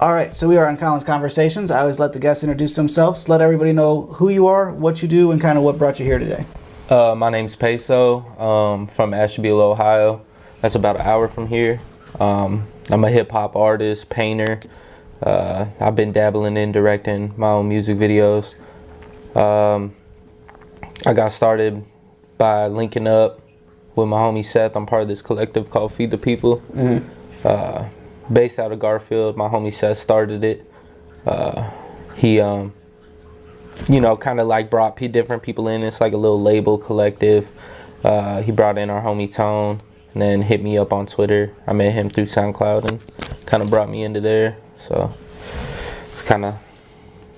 All right, so we are on Colin's Conversations. I always let the guests introduce themselves. Let everybody know who you are, what you do, and kind of what brought you here today. My name's Peso, from Ashtabula, Ohio. That's about an hour from here. I'm a hip-hop artist, painter. I've been dabbling in directing my own music videos. I got started by linking up with my homie Seth. I'm part of this collective called Feed the People. Based out of Garfield. My homie Seth started it. He kind of like brought different people in. It's like a little label collective. He brought in our homie Tone and then hit me up on Twitter. I met him through SoundCloud and kind of brought me into there. So it's kind of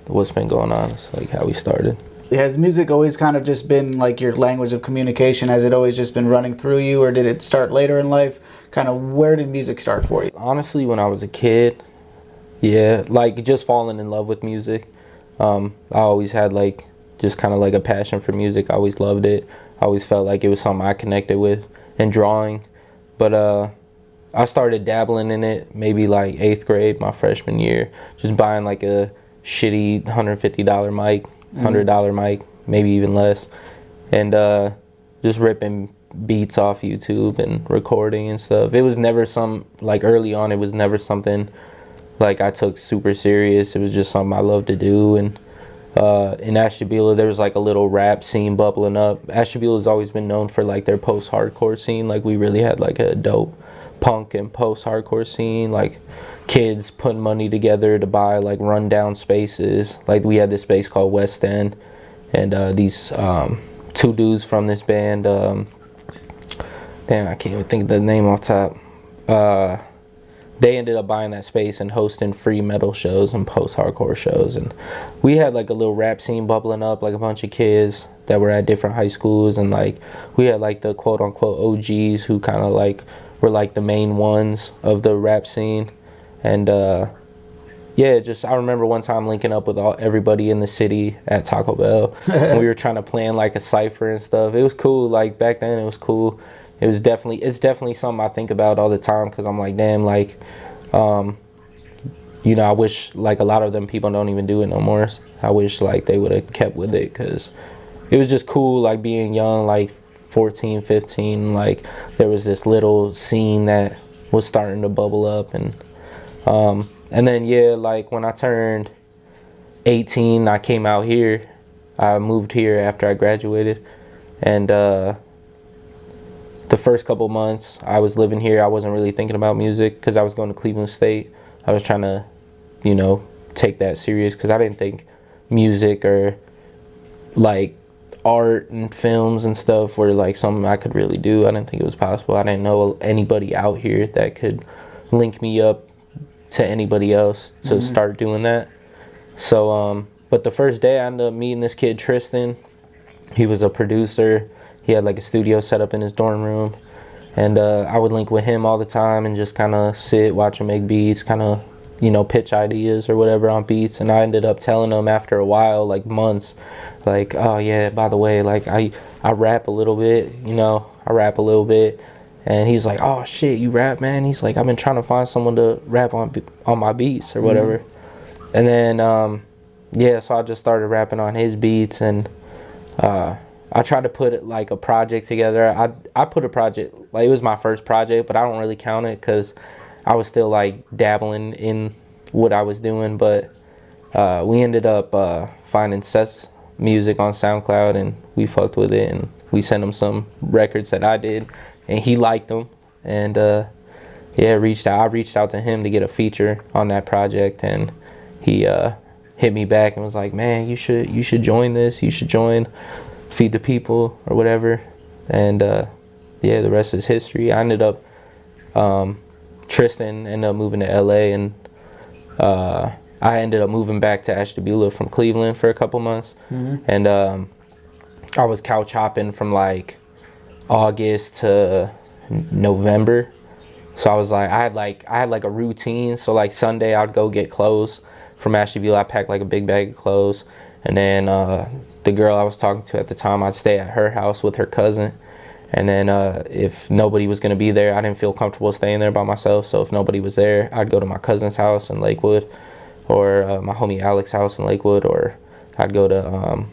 what's been going on. It's like how we started. Has music always kind of just been like your language of communication? Has it always just been running through you, or did it start later in life? Kind of where did music start for you? Honestly, when I was a kid, yeah, like just falling in love with music. I always had like just kind of like a passion for music. I always loved it. I always felt like it was something I connected with, and drawing. But I started dabbling in it maybe like 8th grade, my freshman year, just buying like a shitty $150 mic. $100 mic, maybe even less, and just ripping beats off YouTube and recording and stuff. It was never early on, it was never something like I took super serious. It was just something I loved to do. And in Ashtabula, there was like a little rap scene bubbling up. Ashtabula's always been known for like their post-hardcore scene. Like we really had like a dope punk and post-hardcore scene, like kids putting money together to buy like rundown spaces. Like we had this space called West End, and these two dudes from this band, damn, I can't even think of the name off top, they ended up buying that space and hosting free metal shows and post-hardcore shows. And we had like a little rap scene bubbling up, like a bunch of kids that were at different high schools, and like we had like the quote-unquote OGs who kind of like were like the main ones of the rap scene. And yeah, just I remember one time linking up with everybody in the city at Taco Bell. And we were trying to plan like a cipher and stuff. It was cool. Like back then it was cool. It's definitely something I think about all the time, because I'm like, damn, like I wish like a lot of them people don't even do it no more. I wish like they would have kept with it, because it was just cool, like being young, like 14, 15, like there was this little scene that was starting to bubble up. And then yeah, like when I turned 18, I came out here. I moved here after I graduated, and the first couple months I was living here, I wasn't really thinking about music because I was going to Cleveland State. I was trying to take that serious, because I didn't think music or like art and films and stuff were like something I could really do. I didn't think it was possible. I didn't know anybody out here that could link me up to anybody else to start doing that. So but the first day I ended up meeting this kid Tristan. He was a producer. He had like a studio set up in his dorm room, and I would link with him all the time and just kind of sit, watch him make beats, kind of pitch ideas or whatever on beats. And I ended up telling him after a while, like months, like, oh yeah, by the way, like I rap a little bit, And he's like, oh shit, you rap, man? He's like, I've been trying to find someone to rap on my beats or whatever. And then yeah, so I just started rapping on his beats, and I tried to put like a project together. I put a project, like it was my first project, but I don't really count it because I was still like dabbling in what I was doing. But we ended up finding Seth's music on SoundCloud, and we fucked with it, and we sent him some records that I did, and he liked them. And yeah, I reached out to him to get a feature on that project, and he hit me back and was like, man, you should join this. You should join Feed the People or whatever. And yeah, the rest is history. I ended up Tristan ended up moving to LA, and I ended up moving back to Ashtabula from Cleveland for a couple months. And I was couch hopping from like August to November. So I was like, I had like a routine. So like Sunday I'd go get clothes from Ashtabula. I packed like a big bag of clothes, and then the girl I was talking to at the time, I'd stay at her house with her cousin, And then if nobody was going to be there, I didn't feel comfortable staying there by myself. So if nobody was there, I'd go to my cousin's house in Lakewood, or my homie Alex's house in Lakewood, or I'd go to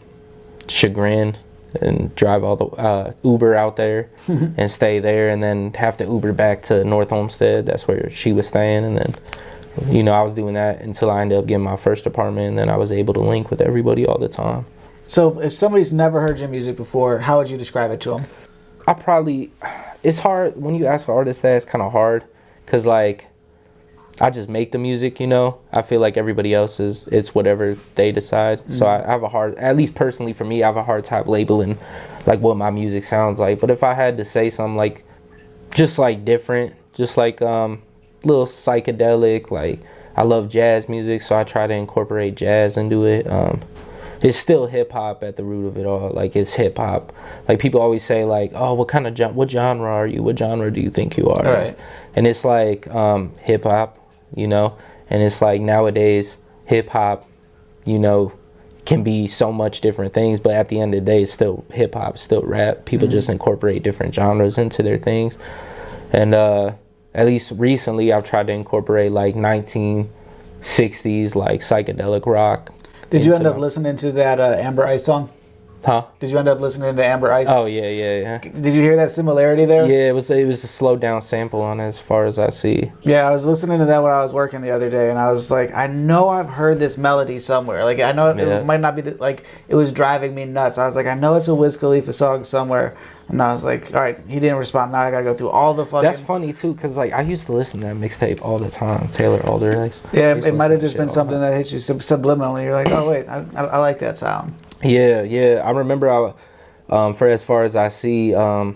Chagrin and drive all the Uber out there and stay there, and then have to Uber back to North Homestead. That's where she was staying. And then, you know, I was doing that until I ended up getting my first apartment, and then I was able to link with everybody all the time. So if somebody's never heard your music before, how would you describe it to them? It's hard when you ask an artist that. It's kind of hard because, like, I just make the music, you know. I feel like everybody else it's whatever they decide. So I have a hard, at least personally for me, I have a hard time labeling like what my music sounds like. But if I had to say something like just like different, just like little psychedelic, like I love jazz music, so I try to incorporate jazz into it. It's still hip hop at the root of it all. Like, it's hip hop. Like, people always say like, oh, what genre are you? What genre do you think you are? Right. And it's like hip hop, you know. And it's like nowadays hip hop, you know, can be so much different things, but at the end of the day, it's still hip hop, still rap. People just incorporate different genres into their things. And at least recently, I've tried to incorporate like 1960s like psychedelic rock. Did you end up listening to that Amber Ice song? Huh? Did you end up listening to Amber Ice? Oh yeah. Did you hear that similarity there? Yeah, it was a slowed down sample on it, as far as I see. Yeah, I was listening to that when I was working the other day, and I was like, I know I've heard this melody somewhere. Like, I know it might not be like it was driving me nuts. I was like, I know it's a Wiz Khalifa song somewhere, and I was like, all right, he didn't respond. Now I gotta go through all the fucking. That's funny too, cause like I used to listen to that mixtape all the time. Taylor Alderdice. Yeah, it might have just been something that hits you subliminally. You're like, oh wait, I like that sound. Yeah. I remember for as far as I see, I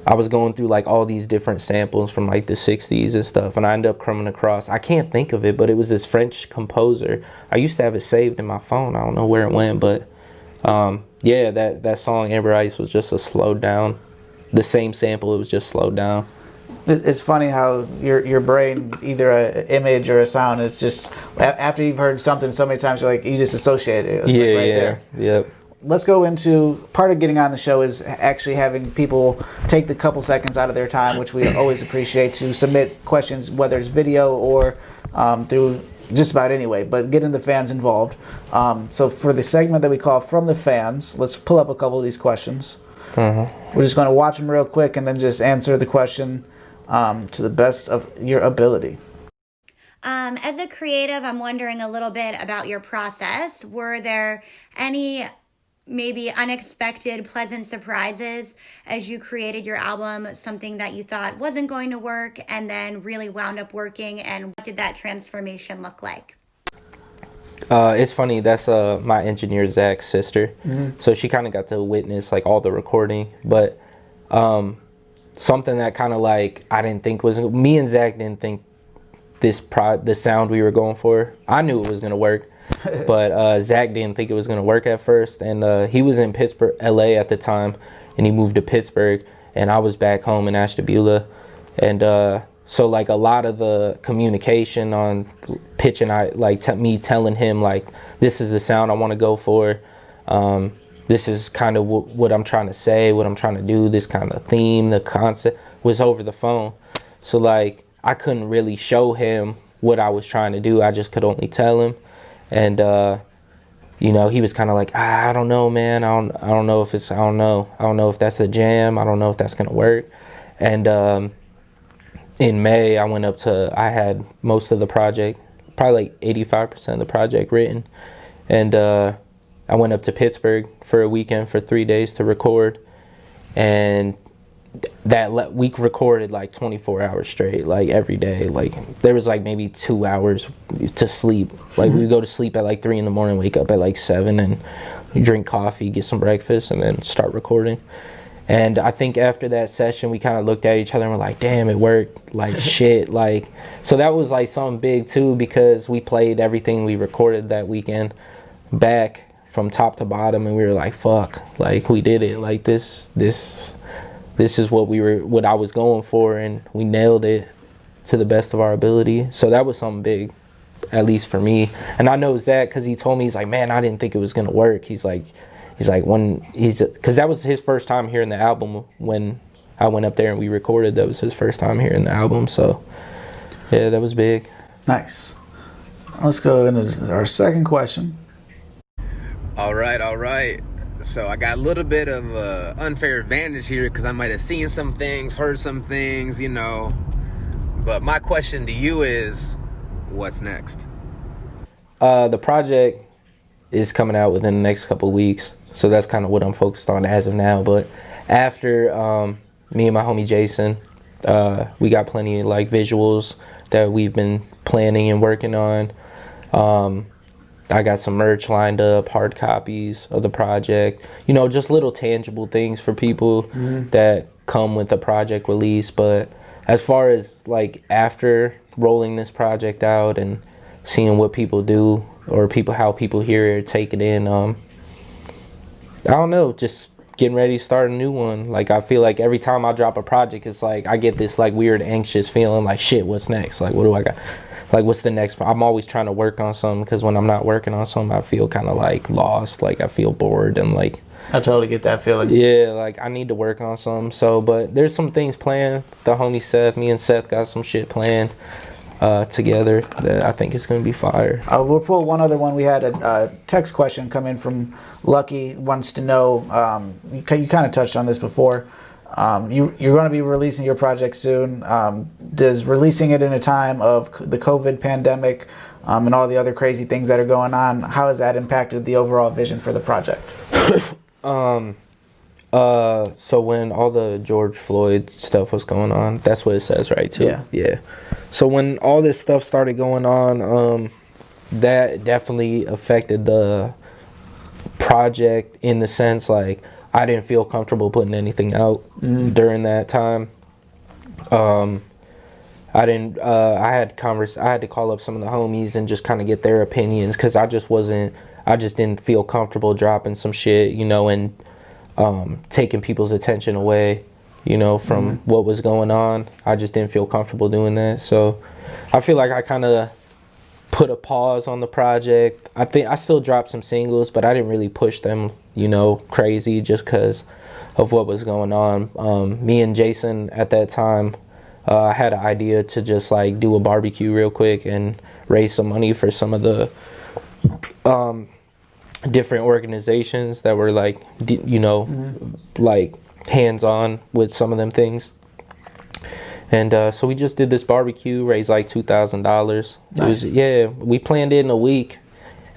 was going through like all these different samples from like the 60s and stuff, and I ended up coming across, I can't think of it, but it was this French composer. I used to have it saved in my phone. I don't know where it went, but yeah, that song Amber Ice was just a slowed down, the same sample, it was just slowed down. It's funny how your brain, either an image or a sound, is just, after you've heard something so many times, you're like, you just associate it. It's like right there. Yep. Let's go into, part of getting on the show is actually having people take the couple seconds out of their time, which we always appreciate, to submit questions, whether it's video or through just about any way, but getting the fans involved. So for the segment that we call From the Fans, let's pull up a couple of these questions. We're just going to watch them real quick and then just answer the question to the best of your ability. As a creative, I'm wondering a little bit about your process. Were there any maybe unexpected pleasant surprises as you created your album, something that you thought wasn't going to work and then really wound up working, and what did that transformation look like? It's funny, that's my engineer Zach's sister. So she kind of got to witness like all the recording, but something that kind of like I didn't think was, me and Zach didn't think the sound we were going for, I knew it was gonna work, but Zach didn't think it was gonna work at first. And he was in Pittsburgh, LA at the time, and he moved to Pittsburgh, and I was back home in Ashtabula. And so like a lot of the communication on pitching, me telling him like, this is the sound I want to go for, this is kind of what I'm trying to say, what I'm trying to do, this kind of theme, the concept, was over the phone. So like I couldn't really show him what I was trying to do. I just could only tell him. And you know, he was kind of like, I don't know, man. I don't know if it's, I don't know if that's a jam. I don't know if that's gonna work. And in May, I had most of the project, probably like 85% of the project written. And I went up to Pittsburgh for a weekend for 3 days to record. And that week recorded like 24 hours straight, like every day. Like there was like maybe 2 hours to sleep. Like we would go to sleep at like 3 a.m, wake up at like 7, and drink coffee, get some breakfast, and then start recording. And I think after that session, we kind of looked at each other and were like, damn, it worked, like shit. Like, so that was like something big too, because we played everything we recorded that weekend back from top to bottom, and we were like, fuck, like we did it. Like this is what I was going for, and we nailed it to the best of our ability. So that was something big, at least for me. And I know Zach, because he told me, he's like, man, I didn't think it was gonna work. He's like, he's like, because that was his first time hearing the album when I went up there and we recorded. That was his first time hearing the album. So yeah, that was big. Nice. Let's go into our second question. All right. So I got a little bit of unfair advantage here because I might have seen some things, heard some things, you know. But my question to you is, what's next? The project is coming out within the next couple of weeks, so that's kind of what I'm focused on as of now. But after me and my homie Jason, we got plenty of like visuals that we've been planning and working on. I got some merch lined up, hard copies of the project, you know, just little tangible things for people that come with the project release. But as far as like after rolling this project out and seeing what people do or how people hear it, take it in, I don't know, just getting ready to start a new one. Like I feel like every time I drop a project, it's like I get this like weird anxious feeling like, shit, what's next? Like what do I got? Like what's the next? I'm always trying to work on something, because when I'm not working on something, I feel kind of like lost, like I feel bored, and like I totally get that feeling. yeah, like I need to work on something. So but there's some things planned. The homie Seth, me and Seth got some shit planned together that I think is going to be fire. We'll pull one other one. We had a text question come in from Lucky, wants to know, you kind of touched on this before, you're going to be releasing your project soon. Does releasing it in a time of the COVID pandemic and all the other crazy things that are going on, how has that impacted the overall vision for the project? So when all the George Floyd stuff was going on, that's what it says, right, too? Yeah. So when all this stuff started going on, that definitely affected the project in the sense, like, I didn't feel comfortable putting anything out during that time. I had to call up some of the homies and just kind of get their opinions, because I just didn't feel comfortable dropping some shit, you know, and taking people's attention away, you know, from what was going on. I just didn't feel comfortable doing that. So I feel like I kind of put a pause on the project. I think I still dropped some singles, but I didn't really push them, you know, crazy, just because of what was going on. Me and Jason at that time, I had an idea to just like do a barbecue real quick and raise some money for some of the different organizations that were like, you know, like hands-on with some of them things. And so we just did this barbecue, raised like $2,000. Nice. We planned it in a week,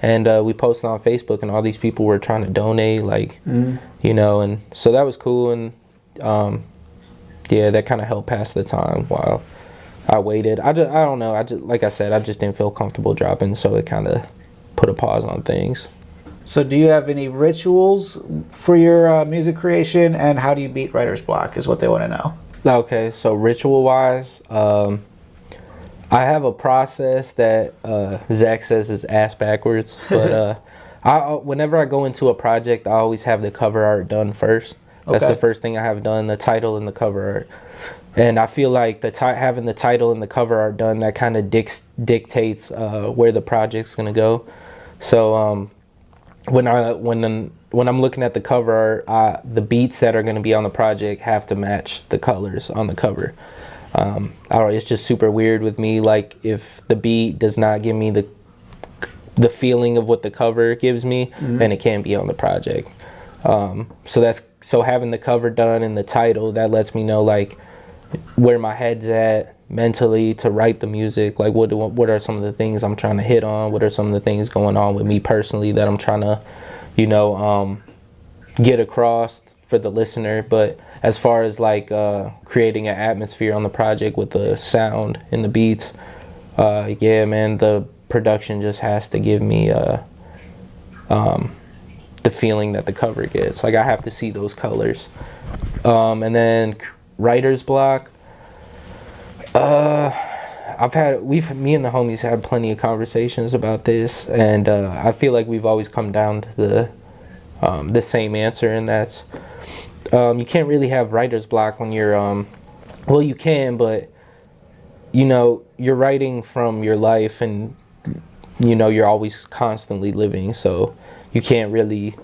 and we posted on Facebook, and all these people were trying to donate, like, you know, and so that was cool. And that kind of helped pass the time while I waited. I don't know. Like I said, I just didn't feel comfortable dropping, so it kind of put a pause on things. So do you have any rituals for your music creation, and how do you beat writer's block is what they want to know. Okay, so ritual-wise, I have a process that Zach says is ass backwards, but whenever I go into a project, I always have the cover art done first. That's the first thing I have done, the title and the cover art. And I feel like having the title and the cover art done, that kind of dictates where the project's gonna go. So when I'm looking at the cover art, the beats that are going to be on the project have to match the colors on the cover. I don't know, it's just super weird with me. Like if the beat does not give me the feeling of what the cover gives me, then it can't be on the project. So having the cover done and the title, that lets me know like where my head's at mentally to write the music. Like what are some of the things I'm trying to hit on? What are some of the things going on with me personally that I'm trying to, you know, get across for the listener. But as far as like creating an atmosphere on the project with the sound and the beats, the production just has to give me the feeling that the cover gets. Like I have to see those colors. And then writer's block. Me and the homies had plenty of conversations about this, and I feel like we've always come down to the same answer, and that's you can't really have writer's block when you're well, you can, but you know, you're writing from your life, and you know, you're always constantly living, so you can't really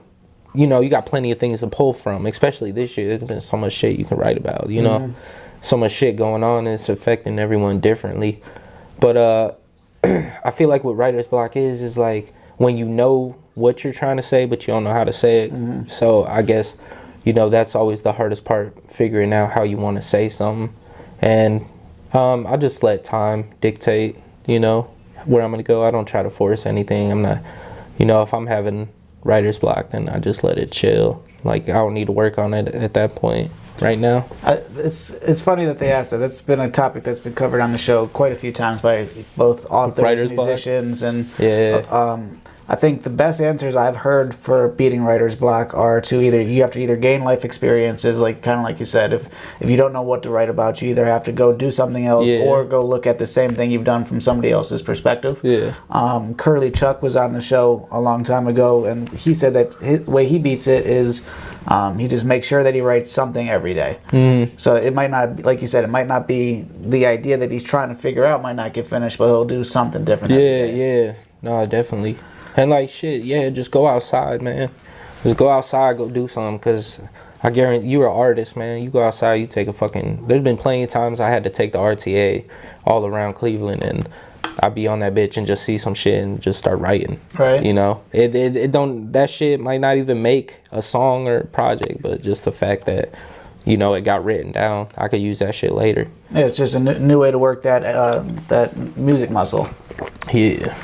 you know, you got plenty of things to pull from, especially this year. There's been so much shit you can write about, you know, so much shit going on, and it's affecting everyone differently. But I feel like what writer's block is like when you know what you're trying to say, but you don't know how to say it. So I guess, you know, that's always the hardest part, figuring out how you want to say something. And I just let time dictate, you know, where I'm going to go. I don't try to force anything. I'm not, you know, if I'm having writer's block, then I just let it chill. Like, I don't need to work on it at that point right now. It's funny that they asked that. That's been a topic that's been covered on the show quite a few times by both authors, Writer's musicians, block? and Yeah. I think the best answers I've heard for beating writer's block are to you have to either gain life experiences, like kind of like you said, if you don't know what to write about, you either have to go do something else or go look at the same thing you've done from somebody else's perspective. Yeah. Curly Chuck was on the show a long time ago, and he said that his way he beats it is he just makes sure that he writes something every day. So it might not, like you said, it might not be the idea that he's trying to figure out might not get finished, but he'll do something different. Yeah. No, definitely. And like shit, just go outside, man. Just go outside, go do something. Because I guarantee you're an artist, man. You go outside, you take a fucking. There's been plenty of times I had to take the RTA all around Cleveland, and I'd be on that bitch and just see some shit and just start writing. Right. You know, it don't. That shit might not even make a song or project, but just the fact that, you know, it got written down, I could use that shit later. Yeah, it's just a new way to work that music muscle. Yeah.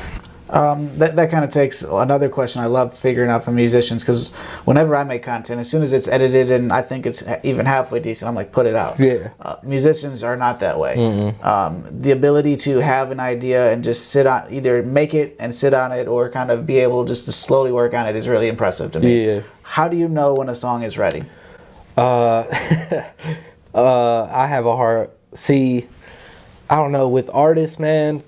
That kind of takes another question I love figuring out from musicians, because whenever I make content, as soon as it's edited and I think it's even halfway decent, I'm like, put it out. Yeah. Musicians are not that way. The ability to have an idea and just sit on, either make it and sit on it, or kind of be able just to slowly work on it is really impressive to me. Yeah. How do you know when a song is ready? I have a hard... See, I don't know, with artists, man,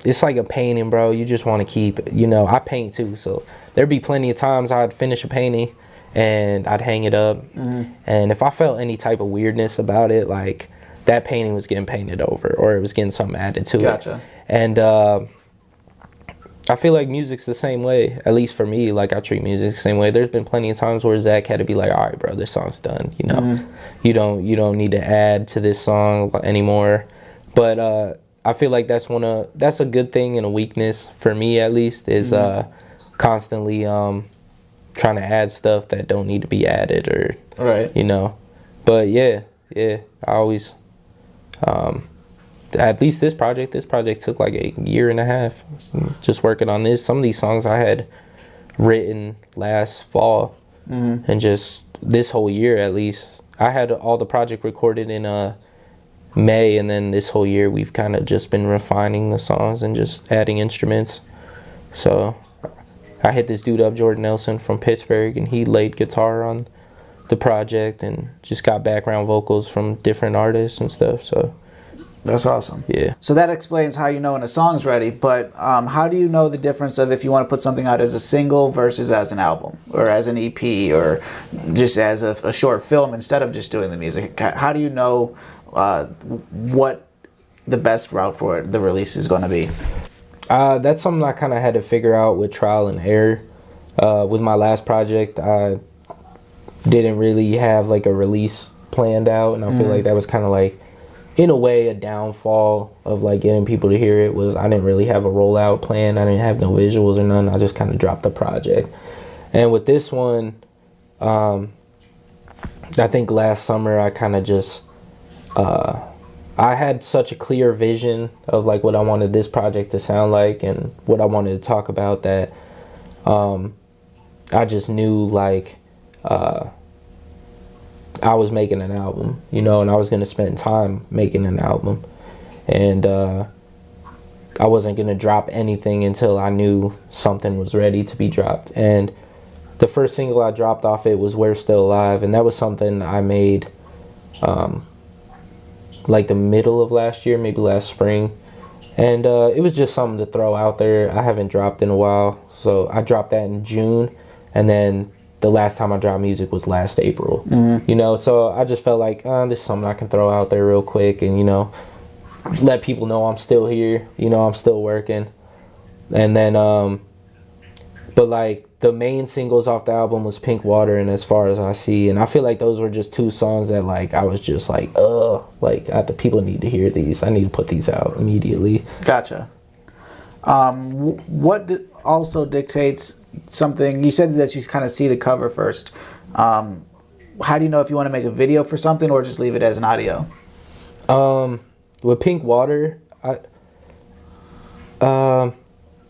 it's like a painting, bro. You just want to keep, you know, I paint too, so there'd be plenty of times I'd finish a painting and I'd hang it up, and if I felt any type of weirdness about it, like that painting was getting painted over or it was getting something added to Gotcha. it. And I feel like music's the same way, at least for me. Like, I treat music the same way. There's been plenty of times where Zach had to be like, all right, bro, this song's done, you know. You don't need to add to this song anymore. But I feel like that's a good thing and a weakness for me, at least, is constantly trying to add stuff that don't need to be added, or you know. But yeah, I always at least this project took like a year and a half just working on this. Some of these songs I had written last fall, and just this whole year, at least I had all the project recorded in May, and then this whole year we've kind of just been refining the songs and just adding instruments. So I hit this dude up, Jordan Nelson from Pittsburgh, and he laid guitar on the project and just got background vocals from different artists and stuff. So that's awesome. Yeah. So that explains how you know when a song's ready, but how do you know the difference of if you want to put something out as a single versus as an album or as an EP or just as a short film instead of just doing the music? How do you know what the best route for the release is going to be? That's something I kind of had to figure out with trial and error. With my last project, I didn't really have like a release planned out, and I feel like that was kind of like, in a way, a downfall of like getting people to hear it. Was I didn't really have a rollout plan. I didn't have no visuals or none. I just kind of dropped the project. And with this one, I think last summer I kind of just I had such a clear vision of like what I wanted this project to sound like and what I wanted to talk about, that I just knew like I was making an album, you know, and I was going to spend time making an album, and I wasn't going to drop anything until I knew something was ready to be dropped. And the first single I dropped off it was We're Still Alive, and that was something I made like the middle of last year, maybe last spring, and it was just something to throw out there. I haven't dropped in a while, so I dropped that in June, and then the last time I dropped music was last April. You know, so I just felt like this is something I can throw out there real quick, and you know, let people know I'm still here, you know, I'm still working. And then but like the main singles off the album was Pink Water and As Far As I See, and I feel like those were just two songs that like I was just like the people need to hear these. I need to put these out immediately. Gotcha. Also dictates something? You said that you kind of see the cover first. How do you know if you want to make a video for something or just leave it as an audio? With Pink Water,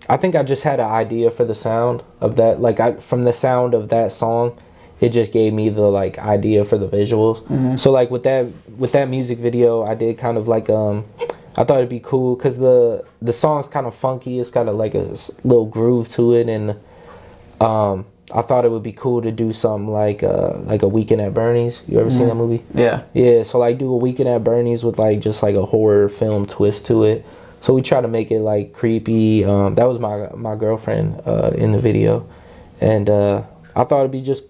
I think I just had an idea for the sound of that. Like from the sound of that song, it just gave me the like idea for the visuals. Mm-hmm. So like with that music video, I did kind of like I thought it'd be cool because the song's kind of funky. It's got like a little groove to it, and I thought it would be cool to do something like a Weekend at Bernie's. You ever seen that movie? Yeah. Yeah. So like do a Weekend at Bernie's with like just like a horror film twist to it. So we try to make it like creepy. That was my girlfriend in the video, and I thought it'd be just,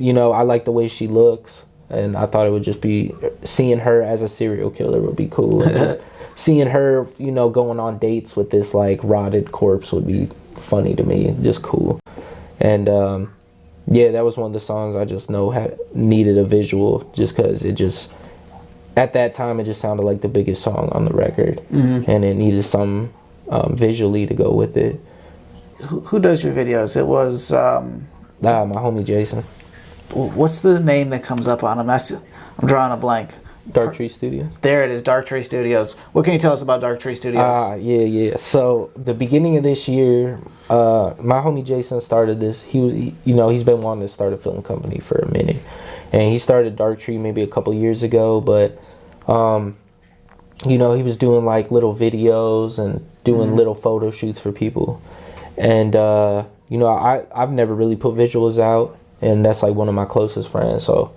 I like the way she looks, and I thought it would just be seeing her as a serial killer would be cool, and just seeing her, going on dates with this like rotted corpse would be funny to me, just cool, and yeah, that was one of the songs I just know needed a visual, just because it just. At that time, it just sounded like the biggest song on the record, and it needed some visually to go with it. Who does your videos? It was my homie Jason. What's the name that comes up on them? I'm drawing a blank. Dark Tree Studios. There it is, Dark Tree Studios. What can you tell us about Dark Tree Studios? Yeah. So the beginning of this year, my homie Jason started this. He's been wanting to start a film company for a minute, and he started Dark Tree maybe a couple years ago. But he was doing like little videos and doing little photo shoots for people, and I've never really put visuals out, and that's like one of my closest friends. So.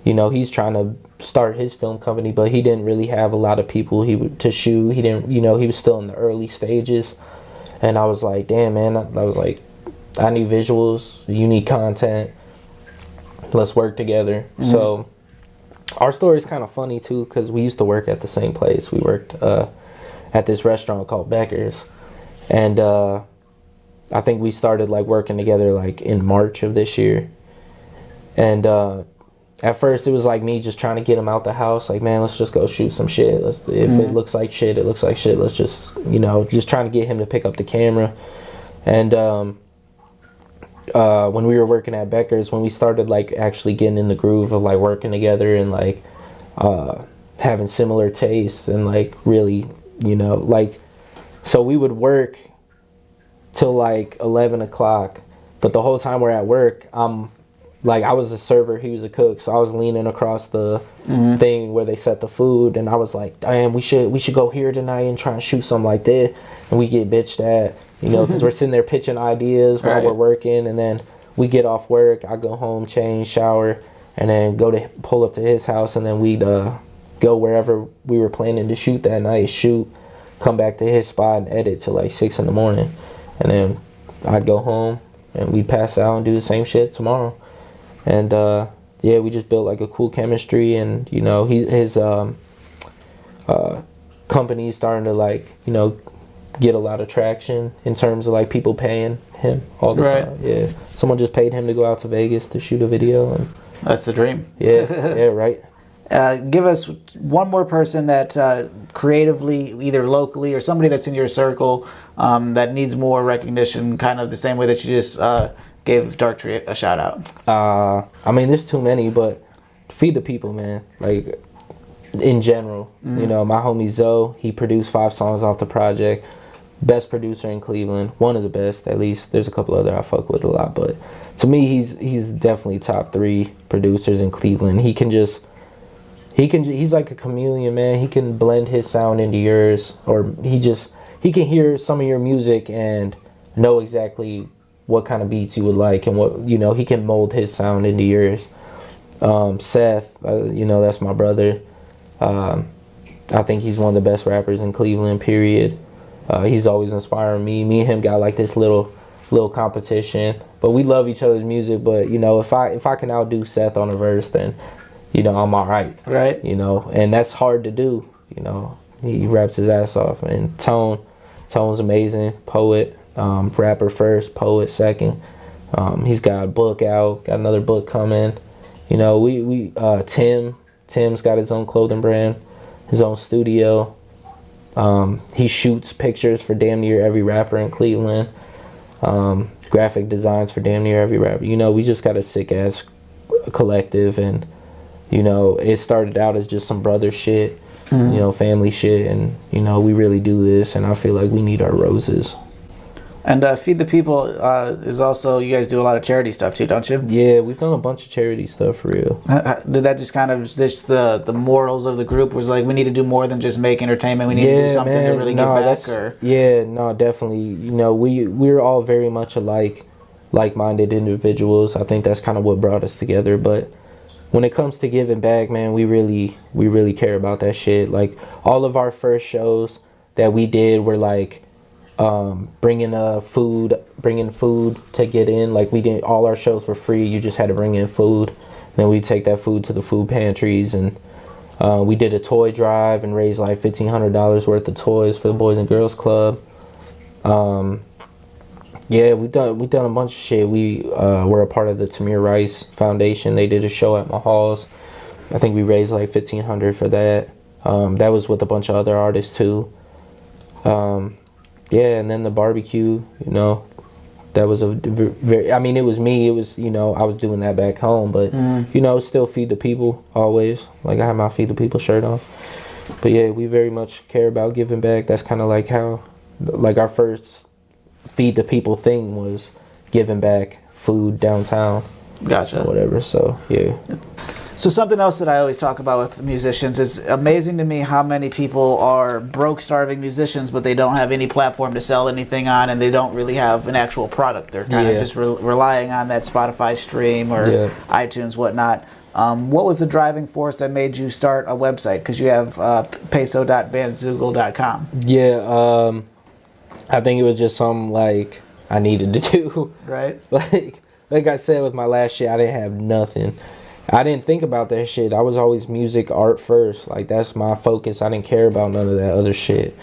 He's trying to start his film company, but he didn't really have a lot of people to shoot. He didn't, he was still in the early stages. And I was like, damn, man, I was like, I need visuals, you need content. Let's work together. Mm-hmm. So our story is kind of funny too, because we used to work at the same place. We worked at this restaurant called Becker's. And I think we started like working together like in March of this year. And at first, it was like me just trying to get him out the house. Like, man, let's just go shoot some shit. If it looks like shit, it looks like shit. Let's just, just trying to get him to pick up the camera. And when we were working at Becker's, when we started like actually getting in the groove of like working together and like having similar tastes and like really, so we would work till like 11 o'clock. But the whole time we're at work, I was a server, he was a cook, so I was leaning across the thing where they set the food, and I was like, damn, we should go here tonight and try and shoot something like this, and we get bitched at, because we're sitting there pitching ideas while we're working, and then we get off work, I go home, change, shower, and then go to pull up to his house, and then we'd go wherever we were planning to shoot that night, shoot, come back to his spot and edit till like 6 in the morning, and then I'd go home, and we'd pass out and do the same shit tomorrow. And we just built like a cool chemistry, and his company's starting to like get a lot of traction in terms of like people paying him all the time. Yeah, someone just paid him to go out to Vegas to shoot a video, and that's the dream. Yeah, right. Give us one more person that creatively, either locally or somebody that's in your circle, that needs more recognition, kind of the same way that you just gave Dark Tree a shout out. There's too many, but Feed the People, man. Like, in general, my homie Zoe, he produced 5 songs off the project. Best producer in Cleveland, one of the best at least. There's a couple other I fuck with a lot, but to me, he's definitely top 3 producers in Cleveland. He's like a chameleon, man. He can blend his sound into yours, or he can hear some of your music and know exactly what kind of beats you would like, and what he can mold his sound into yours. Seth, that's my brother. I think he's one of the best rappers in Cleveland, period. He's always inspiring me. Me and him got like this little competition, but we love each other's music. But if I can outdo Seth on a verse, then I'm all right. Right. And that's hard to do. He raps his ass off. And Tone's amazing, poet. Rapper first, poet second. He's got a book out, got another book coming. You know, Tim's got his own clothing brand, his own studio. He shoots pictures for damn near every rapper in Cleveland. Graphic designs for damn near every rapper. You know, we just got a sick ass collective, and you know, it started out as just some brother shit, you know, family shit, and you know, we really do this, and I feel like we need our roses. And Feed the People is also, you guys do a lot of charity stuff too, don't you? Yeah, we've done a bunch of charity stuff for real. Did that just kind of, just the morals of the group was like, we need to do more than just make entertainment, we need to do something to really give back? Or? Yeah, no, definitely. You know, we're all very much alike, like-minded individuals. I think that's kind of what brought us together. But when it comes to giving back, man, we really care about that shit. Like, all of our first shows that we did were like, bringing food to get in. Like, we didn't, all our shows were free, you just had to bring in food, then we take that food to the food pantries, and we did a toy drive and raised like $1,500 worth of toys for the Boys and Girls Club. Yeah, we've done a bunch of shit. We were a part of the Tamir Rice Foundation. They did a show at Mahal's. I think we raised like $1,500 for that. That was with a bunch of other artists too. Yeah, and then the barbecue, you know, that was a very, I mean, it was me, it was, you know, I was doing that back home, but, you know, still Feed the People, always. Like, I have my Feed the People shirt on. But yeah, we very much care about giving back. That's kind of like how, like, our first Feed the People thing was giving back food downtown. Gotcha. Or whatever, so, yeah. So something else that I always talk about with musicians, it's amazing to me how many people are broke, starving musicians, but they don't have any platform to sell anything on, and they don't really have an actual product. They're kind of just relying on that Spotify stream or iTunes, whatnot. What was the driving force that made you start a website? Because you have peso.bandzoogle.com. Yeah, I think it was just something like I needed to do. Right. Like I said with my last shit, I didn't have nothing. I didn't think about that shit. I was always music, art first. Like, that's my focus. I didn't care about none of that other shit.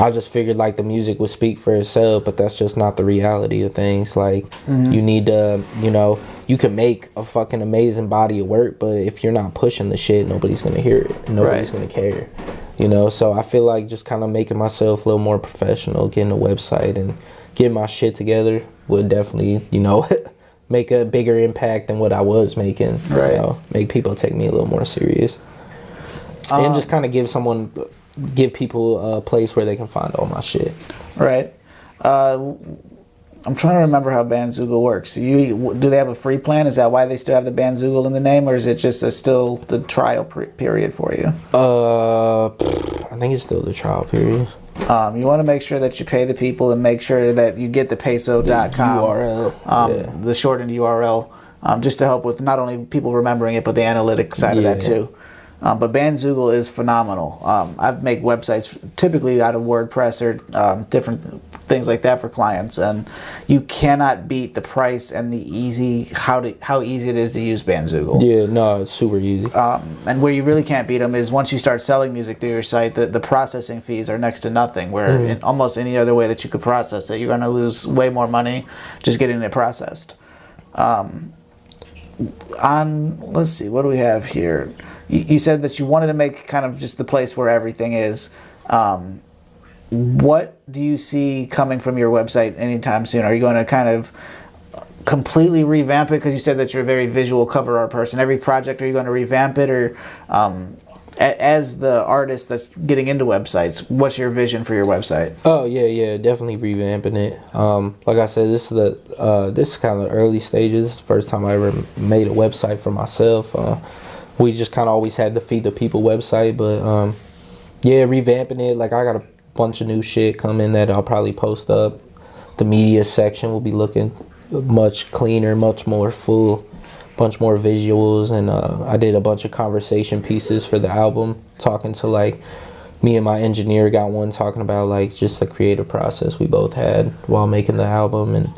I just figured, like, the music would speak for itself, but that's just not the reality of things. Like, you need to, you know, you can make a fucking amazing body of work, but if you're not pushing the shit, nobody's going to hear it. Nobody's going to care. You know, so I feel like just kind of making myself a little more professional, getting a website and getting my shit together would definitely, you know, make a bigger impact than what I was making. Right. You know, make people take me a little more serious. And just kind of give people a place where they can find all my shit. Right. I'm trying to remember how Bandzoogle works. Do they have a free plan? Is that why they still have the Bandzoogle in the name, or is it just still the trial period for you? I think it's still the trial period. You want to make sure that you pay the people and make sure that you get the peso.com URL. The shortened URL, just to help with not only people remembering it, but the analytic side of that too. But Bandzoogle is phenomenal. I've made websites typically out of WordPress or different things like that for clients, and you cannot beat the price and the how easy it is to use Bandzoogle. Yeah, no, it's super easy. And where you really can't beat them is once you start selling music through your site, the processing fees are next to nothing, where in almost any other way that you could process it, you're going to lose way more money just getting it processed. Let's see, what do we have here? You said that you wanted to make kind of just the place where everything is. What do you see coming from your website anytime soon? Are you going to kind of completely revamp it? Because you said that you're a very visual cover art person. Every project, are you going to revamp it? Or as the artist that's getting into websites, what's your vision for your website? Oh, yeah, definitely revamping it. Like I said, this is kind of the early stages. It's the first time I ever made a website for myself. We just kind of always had the Feed the People website, but yeah, revamping it. Like, I got a bunch of new shit coming that I'll probably post up. The media section will be looking much cleaner, much more full, bunch more visuals, and I did a bunch of conversation pieces for the album, talking to, like, me and my engineer got one talking about, like, just the creative process we both had while making the album, and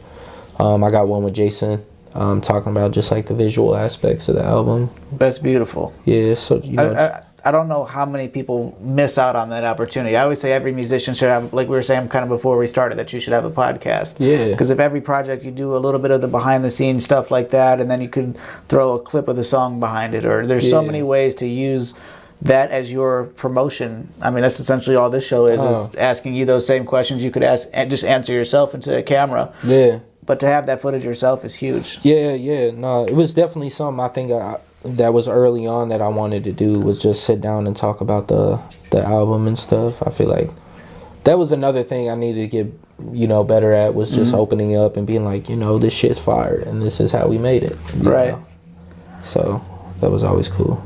I got one with Jason. Talking about just like the visual aspects of the album. That's beautiful. Yeah, so you know, I don't know how many people miss out on that opportunity. I always say every musician should have, like we were saying kind of before we started, that you should have a podcast. Yeah. Because if every project you do a little bit of the behind the scenes stuff like that, and then you could throw a clip of the song behind it, or there's so many ways to use that as your promotion. I mean, that's essentially all this show is asking you those same questions you could ask and just answer yourself into a camera. Yeah. But to have that footage yourself is huge. Yeah. No, it was definitely something I think that was early on that I wanted to do, was just sit down and talk about the album and stuff. I feel like that was another thing I needed to get, better at, was just opening up and being like, this shit's fire and this is how we made it. Right. know? So that was always cool.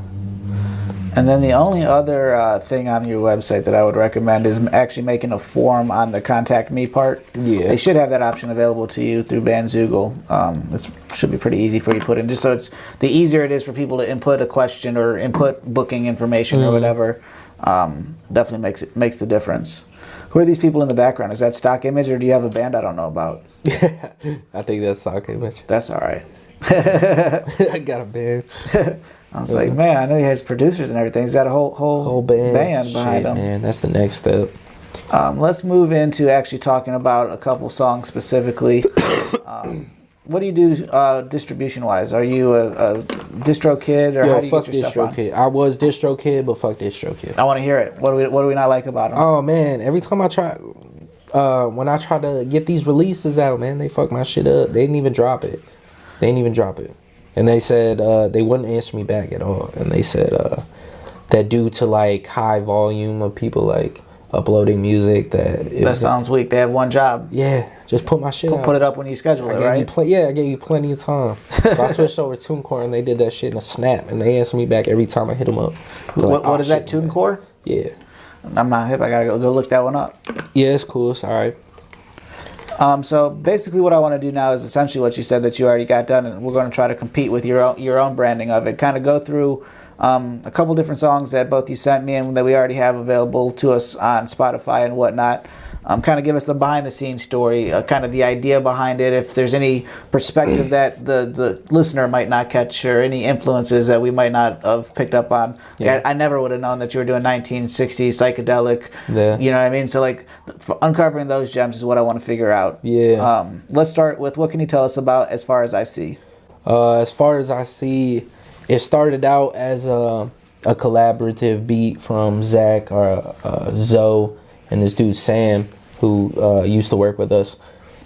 And then the only other thing on your website that I would recommend is actually making a form on the contact me part. Yeah. They should have that option available to you through Bandzoogle. This should be pretty easy for you to put in, just so it's the easier it is for people to input a question or input booking information or whatever. Definitely makes the difference. Who are these people in the background? Is that stock image, or do you have a band I don't know about? I think that's stock image. That's all right. I got a band. I was like, man, I know he has producers and everything. He's got a whole band behind him. Man, that's the next step. Let's move into actually talking about a couple songs specifically. What do you do distribution-wise? Are you a distro kid, or how do you get your stuff on? Kid. I was distro kid, but fuck distro kid. I want to hear it. What do we not like about them? Oh man, every time I try, when I try to get these releases out, man, they fuck my shit up. They didn't even drop it. And they said they wouldn't answer me back at all. And they said that due to like high volume of people like uploading music, that sounds weak. They have one job. Yeah, just put my shit out. Put it up when you schedule it, right? I gave you plenty of time. So I switched over to TuneCore, and they did that shit in a snap. And they answer me back every time I hit them up. What is that, TuneCore? Yeah. I'm not hip. I gotta go look that one up. Yeah, it's cool. It's all right. So basically what I want to do now is essentially what you said that you already got done, and we're going to try to compete with your own branding of it. Kind of go through a couple different songs that both you sent me and that we already have available to us on Spotify and whatnot. Kind of give us the behind-the-scenes story, kind of the idea behind it, if there's any perspective that the listener might not catch, or any influences that we might not have picked up on. Yeah. I never would have known that you were doing 1960s psychedelic. Yeah. You know what I mean? So like uncovering those gems is what I want to figure out. Yeah. Let's start with, what can you tell us about As Far As I See? As Far As I See, it started out as a collaborative beat from Zach, or Zoe, and this dude Sam, who used to work with us.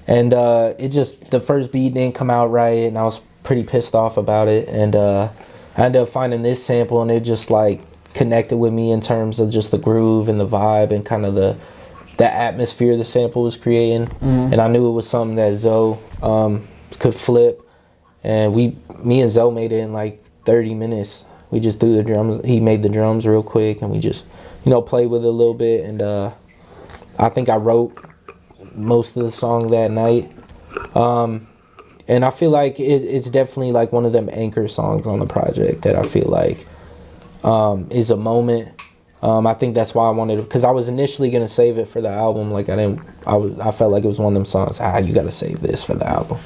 And the first beat didn't come out right, and I was pretty pissed off about it. And I ended up finding this sample, and it just like connected with me in terms of just the groove and the vibe and kind of the atmosphere the sample was creating. And I knew it was something that Zoe could flip. And me and Zoe made it in like 30 minutes. We just threw the drums. He made the drums real quick, and we just, played with it a little bit. And I think I wrote most of the song that night. And I feel like it's definitely like one of them anchor songs on the project that I feel like is a moment. I think that's why I wanted to, because I was initially going to save it for the album. Like I felt like it was one of them songs, you got to save this for the album.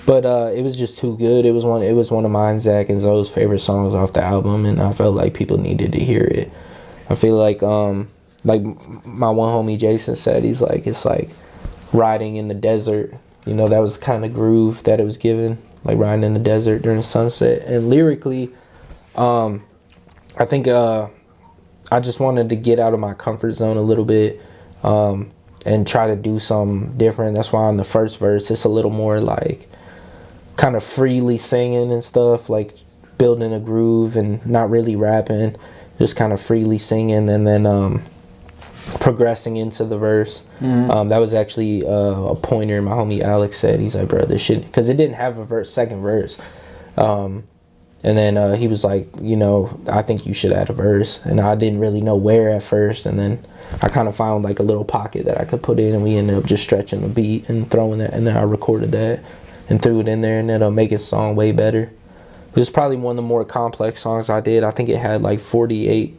But it was just too good. It was one of mine, Zach, and Zoe's favorite songs off the album, and I felt like people needed to hear it. I feel like my one homie Jason said, he's like, it's like riding in the desert. That was the kind of groove that it was given, like riding in the desert during sunset. And lyrically, I think I just wanted to get out of my comfort zone a little bit and try to do something different. That's why on the first verse, it's a little more like kind of freely singing and stuff, like building a groove and not really rapping, just kind of freely singing, and then progressing into the verse. That was actually a pointer my homie Alex said. He's like, bro, this shit, because it didn't have a second verse. And then he was like, I think you should add a verse. And I didn't really know where at first. And then I kind of found like a little pocket that I could put in, and we ended up just stretching the beat and throwing that. And then I recorded that and threw it in there, and it'll make the song way better. It was probably one of the more complex songs I did. I think it had like 48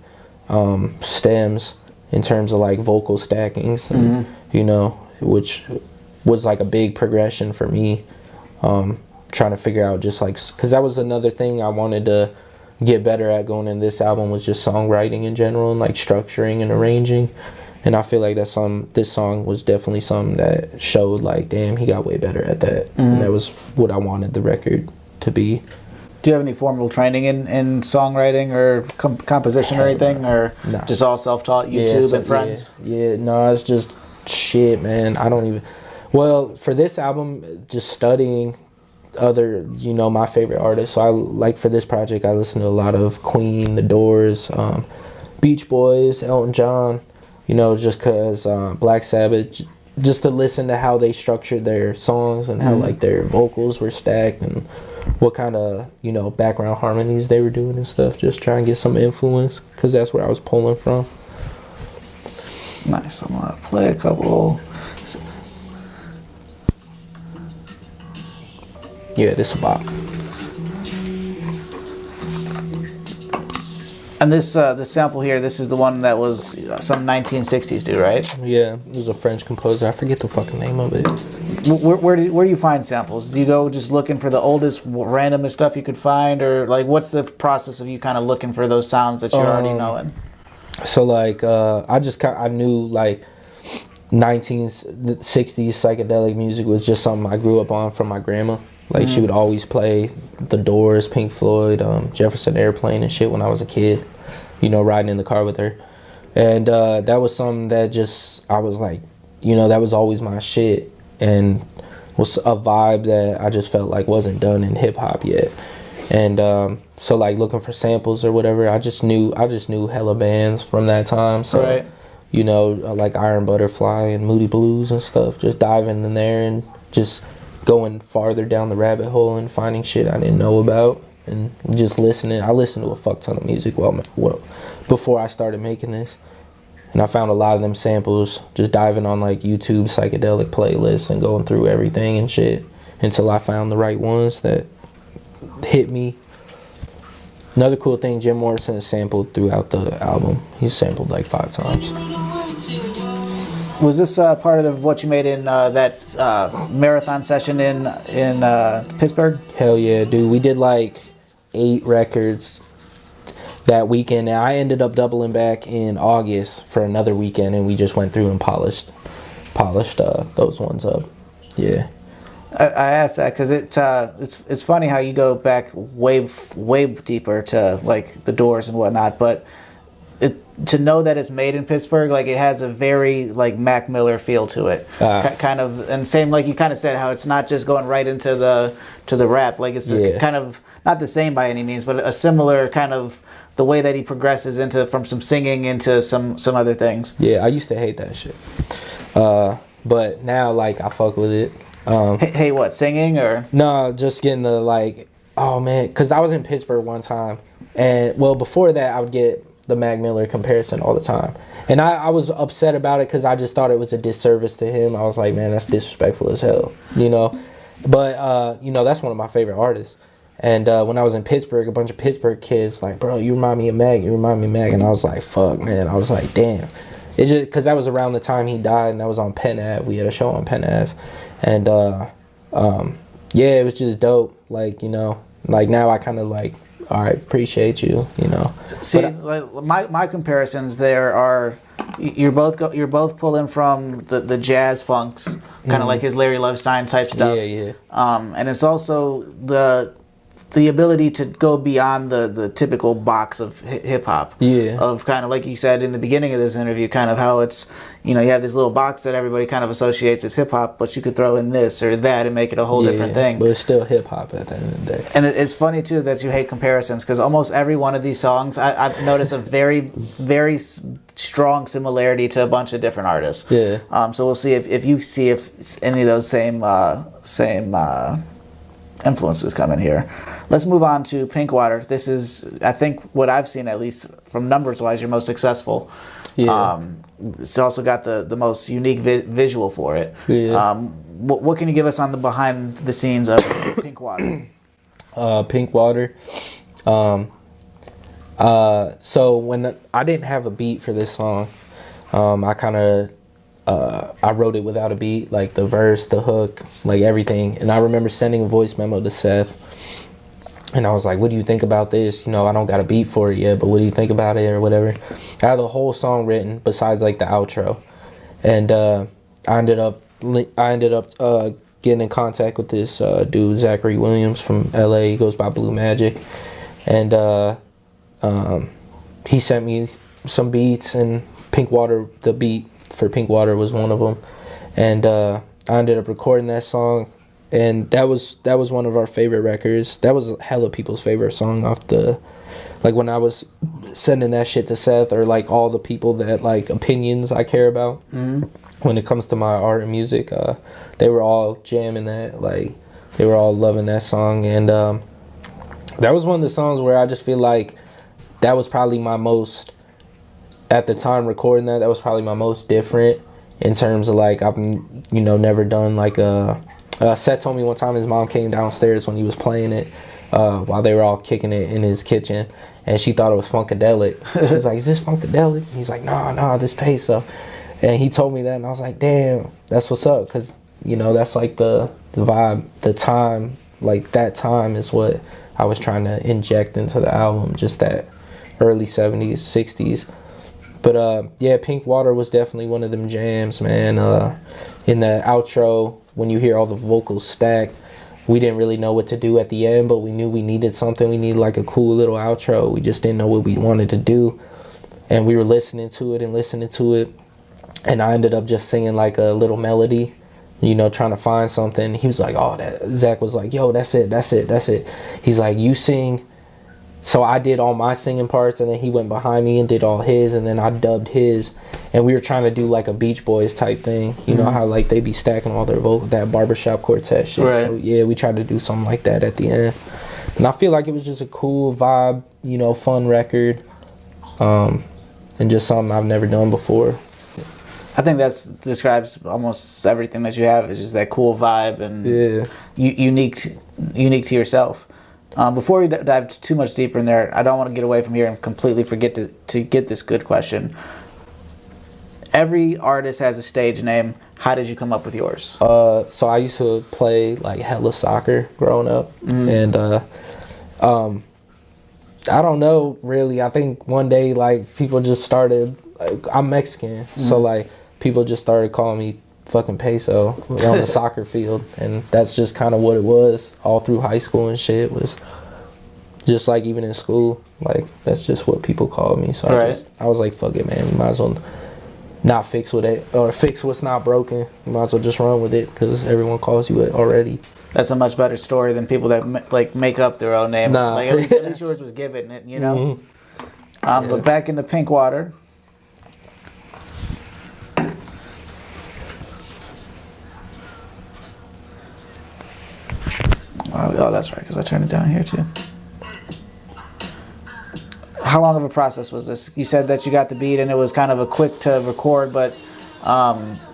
stems in terms of like vocal stackings, and, which was like a big progression for me. Trying to figure out just like, because that was another thing I wanted to get better at going in this album was just songwriting in general and like structuring and arranging. And I feel like this song was definitely something that showed like, damn, he got way better at that. And that was what I wanted the record to be. Do you have any formal training in songwriting or composition or anything, or just all self-taught, YouTube and friends? Yeah, no, it's just shit, man. I don't even. Well, for this album, just studying other, my favorite artists. So I like for this project, I listened to a lot of Queen, The Doors, Beach Boys, Elton John. Just because Black Sabbath, just to listen to how they structured their songs and how like their vocals were stacked and what kind of background harmonies they were doing and stuff. Just try and get some influence because that's where I was pulling from. Nice. I'm gonna play a couple. Yeah, this is bop. And this sample here, this is the one that was some 1960s dude, right? Yeah, it was a French composer. I forget the fucking name of it. Where do you find samples? Do you go just looking for the oldest, randomest stuff you could find, or like what's the process of you kind of looking for those sounds that you're already knowing? So like I knew like 1960s psychedelic music was just something I grew up on from my grandma. Like she would always play The Doors, Pink Floyd, Jefferson Airplane and shit when I was a kid, riding in the car with her. And that was something that just, I was like, that was always my shit. And was a vibe that I just felt like wasn't done in hip hop yet. And so like looking for samples or whatever, I just knew hella bands from that time. So, right. Like Iron Butterfly and Moody Blues and stuff, just diving in there and just going farther down the rabbit hole and finding shit I didn't know about and just listening. I listened to a fuck ton of music before I started making this, and I found a lot of them samples just diving on like YouTube psychedelic playlists and going through everything and shit until I found the right ones that hit me. Another cool thing, Jim Morrison is sampled throughout the album. He's sampled like 5 times. Was this part of what you made in that marathon session in Pittsburgh? Hell yeah, dude. We did like 8 records that weekend. And I ended up doubling back in August for another weekend, and we just went through and polished those ones up. Yeah. I asked that because it's funny how you go back way deeper to like the Doors and whatnot, but to know that it's made in Pittsburgh, like it has a very like Mac Miller feel to it, kind of, and same like you kind of said how it's not just going right into the rap, like it's kind of not the same by any means, but a similar kind of the way that he progresses into from some singing into some other things. Yeah, I used to hate that shit, but now like I fuck with it. Hey, what, singing or? No, just getting the like, oh man, because I was in Pittsburgh one time, and well before that I would get the Mac Miller comparison all the time, and I was upset about it because I just thought it was a disservice to him. I was like, man, that's disrespectful as hell, but that's one of my favorite artists. And when I was in Pittsburgh, a bunch of Pittsburgh kids like, bro, you remind me of Mac, and I was like, fuck, man. I was like, damn. It's just because that was around the time he died, and that was on Penn Ave. We had a show on Penn Ave, and it was just dope. Like like now I kind of like, all right, appreciate you. See, like my comparisons there are, you're both pulling from the jazz funks, kind of like his Larry Love Stein type stuff. Yeah. And it's also the ability to go beyond the typical box of hip hop. Yeah. Of kind of like you said in the beginning of this interview, kind of how it's, you have this little box that everybody kind of associates as hip hop, but you could throw in this or that and make it a whole different thing. But it's still hip hop at the end of the day. And it's funny too that you hate comparisons, because almost every one of these songs, I've noticed a very, very strong similarity to a bunch of different artists. Yeah. So we'll see if you see if any of those same influences come in here. Let's move on to Pink Water. This is, I think, what I've seen, at least from numbers wise, your most successful. Yeah. It's also got the most unique visual for it. Yeah. What can you give us on the behind the scenes of Pink Water? Pink Water. So when I didn't have a beat for this song, I kind of I wrote it without a beat, like the verse, the hook, like everything. And I remember sending a voice memo to Seth, And I was like, what do you think about this? You know, I don't got a beat for it yet, but what do you think about it or whatever? I had the whole song written besides like the outro. And I ended up getting in contact with this dude, Zachary Williams from LA. He goes by Blue Magic. And he sent me some beats, and Pink Water, the beat for Pink Water was one of them. And I ended up recording that song. And that was one of our favorite records. That was hella people's favorite song off the, like when I was sending that shit to Seth, or like all the people that like opinions I care about when it comes to my art and music, they were all jamming that, like they were all loving that song. And that was one of the songs where I just feel like that was probably my most, at the time recording that was probably my most different in terms of like I've never done like a Seth told me one time his mom came downstairs when he was playing it while they were all kicking it in his kitchen, and she thought it was Funkadelic. She was like, is this Funkadelic? He's like, nah, this Peso. And he told me that, and I was like, damn, that's what's up, because that's like the vibe, the time, like that time is what I was trying to inject into the album, just that early 70s, 60s. But yeah, Pink Water was definitely one of them jams, man. In the outro, when you hear all the vocals stacked, we didn't really know what to do at the end, but we knew we needed something. We needed like a cool little outro. We just didn't know what we wanted to do. And we were listening to it. And I ended up just singing like a little melody, trying to find something. He was like, Zach was like, yo, that's it. He's like, you sing. So I did all my singing parts, and then he went behind me and did all his, and then I dubbed his. And we were trying to do like a Beach Boys type thing. You know how like they be stacking all their vocals, that barbershop quartet shit. Right. So yeah, we tried to do something like that at the end. And I feel like it was just a cool vibe, fun record. And just something I've never done before. I think that describes almost everything that you have. It's just that cool vibe and unique to yourself. Before we dive too much deeper in there, I don't want to get away from here and completely forget to get this good question. Every artist has a stage name. How did you come up with yours? So I used to play like hella soccer growing up, and I don't know really. I think one day like people just started. Like, I'm Mexican, so like people just started calling me fucking Peso on the soccer field, and that's just kind of what it was all through high school and shit. Was just like even in school, like that's just what people called me. So I was like, fuck it, man, we might as well not fix with it, or fix what's not broken. You might as well just run with it, because everyone calls you it already. That's a much better story than people that like make up their own name. Nah. Like at least yours was given, But back into Pink Water. Oh, that's right, because I turned it down here too. How long of a process was this? You said that you got the beat and it was kind of a quick to record, but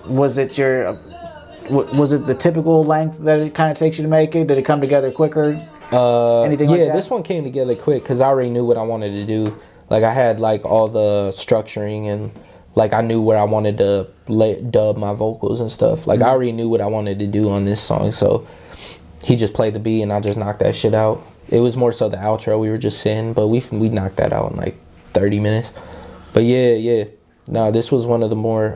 was it the typical length that it kind of takes you to make it? Did it come together quicker? Anything like that? Yeah, this one came together quick because I already knew what I wanted to do. Like I had like all the structuring, and like I knew where I wanted to dub my vocals and stuff. Like I already knew what I wanted to do on this song, so he just played the beat and I just knocked that shit out. It was more so the outro we were just sitting, but we knocked that out in like 30 minutes. But yeah. No, this was one of the more,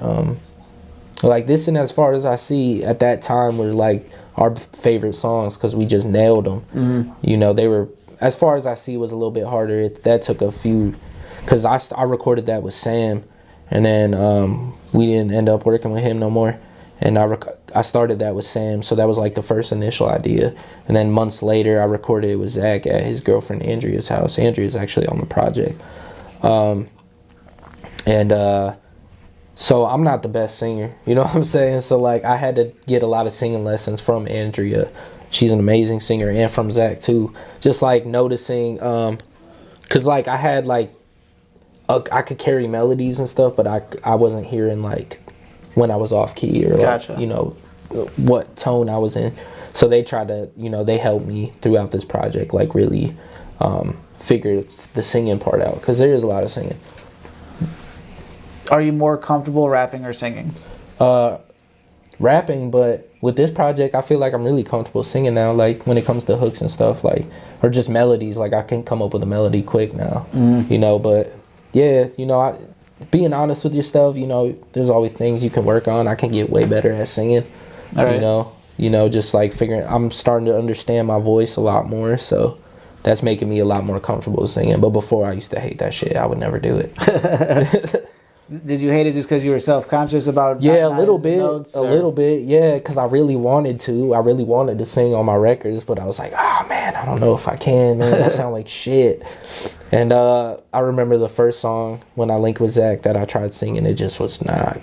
like this, and As Far As I See at that time were like our favorite songs because we just nailed them. They were, As Far As I See was a little bit harder. That took a few, because I recorded that with Sam, and then we didn't end up working with him no more. And I started that with Sam, so that was like the first initial idea. And then months later, I recorded it with Zach at his girlfriend Andrea's house. Andrea's actually on the project. So I'm not the best singer, you know what I'm saying? So like I had to get a lot of singing lessons from Andrea. She's an amazing singer, and from Zach too. Just like noticing, cause like I had like, I could carry melodies and stuff, but I wasn't hearing like when I was off key or like, what tone I was in. So they tried to, they helped me throughout this project, like really figure the singing part out, because there is a lot of singing. Are you more comfortable rapping or singing? Rapping, but with this project, I feel like I'm really comfortable singing now. Like when it comes to hooks and stuff, like, or just melodies, like I can come up with a melody quick now, you know. But yeah, you know, being honest with yourself, you know, there's always things you can work on. I can get way better at singing, you know, just like figuring. I'm starting to understand my voice a lot more, so that's making me a lot more comfortable singing. But before, I used to hate that shit. I would never do it. Did you hate it just because you were self-conscious about? Yeah, a little bit. Yeah, because I really wanted to sing on my records, but I was like, oh man, I don't know if I can, man. I sound like shit. And I remember the first song when I linked with Zach that I tried singing, it just was not.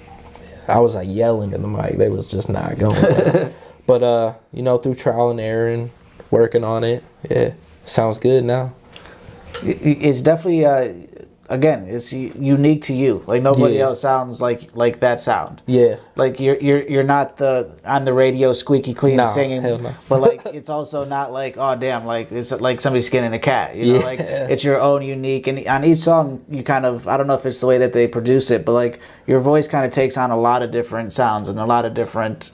I was like yelling in the mic. They was just not going. But you know, through trial and error and working on it, yeah, sounds good now. It's definitely. Again, it's unique to you. Like nobody else sounds like that sound. Yeah. Like you're not on the radio squeaky clean singing. Hell no. But like it's also not like, oh damn, like it's like somebody skinning a cat. You know, like it's your own unique. And on each song, you kind of, I don't know if it's the way that they produce it, but like your voice kind of takes on a lot of different sounds and a lot of different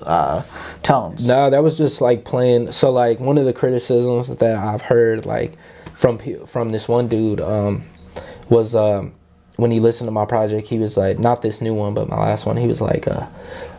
tones. No, that was just like playing. So like one of the criticisms that I've heard like from this one dude. Was when he listened to my project, he was like, not this new one, but my last one, he was like,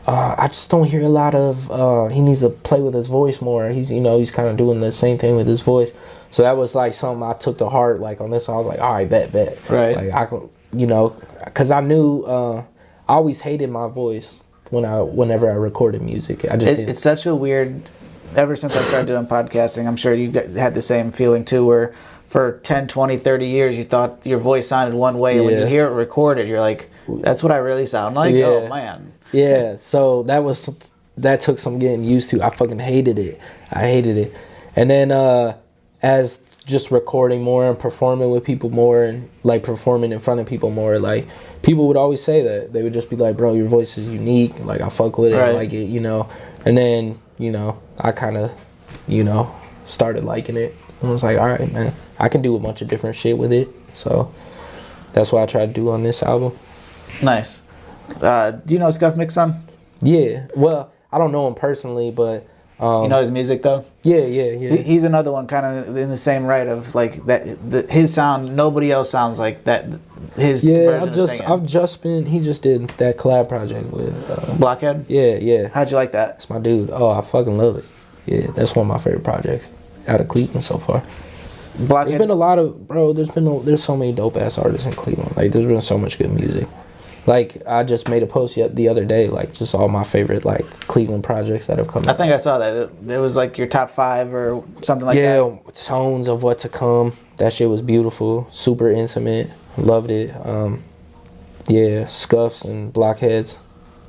I just don't hear a lot of, he needs to play with his voice more. He's, you know, he's kind of doing the same thing with his voice. So that was like something I took to heart. Like on this one, I was like, all right, bet. Right. Like I could, you know, because I knew, I always hated my voice whenever I recorded music. It's such a weird, ever since I started doing podcasting, I'm sure you had the same feeling too, where for 10, 20, 30 years, you thought your voice sounded one way. And when you hear it recorded, you're like, that's what I really sound like? Yeah. Oh, man. Yeah, so that took some getting used to. I fucking hated it. And then as just recording more and performing with people more and, like, performing in front of people more, like, people would always say that. They would just be like, bro, your voice is unique. Like, I fuck with it. I like it, you know. And then, you know, I kind of, you know, started liking it. I was like, all right, man, I can do a bunch of different shit with it. So that's what I tried to do on this album. Nice. Do you know Scuff Mixon? Yeah. Well, I don't know him personally, but... you know his music, though? Yeah. He's another one kind of in the same right of, like, his sound, nobody else sounds like that. His version of singing. He just did that collab project with... Blockhead? Yeah. How'd you like that? That's my dude. Oh, I fucking love it. Yeah, that's one of my favorite projects out of Cleveland so far. Blockhead. There's been a lot of, bro, there's so many dope ass artists in Cleveland. Like, there's been so much good music. Like, I just made a post the other day, like, just all my favorite, like, Cleveland projects that have come out. I think I saw that. It was, like, your top 5 or something like that. Yeah, tones of what to come. That shit was beautiful. Super intimate. Loved it. Yeah, Scuffs and Blockheads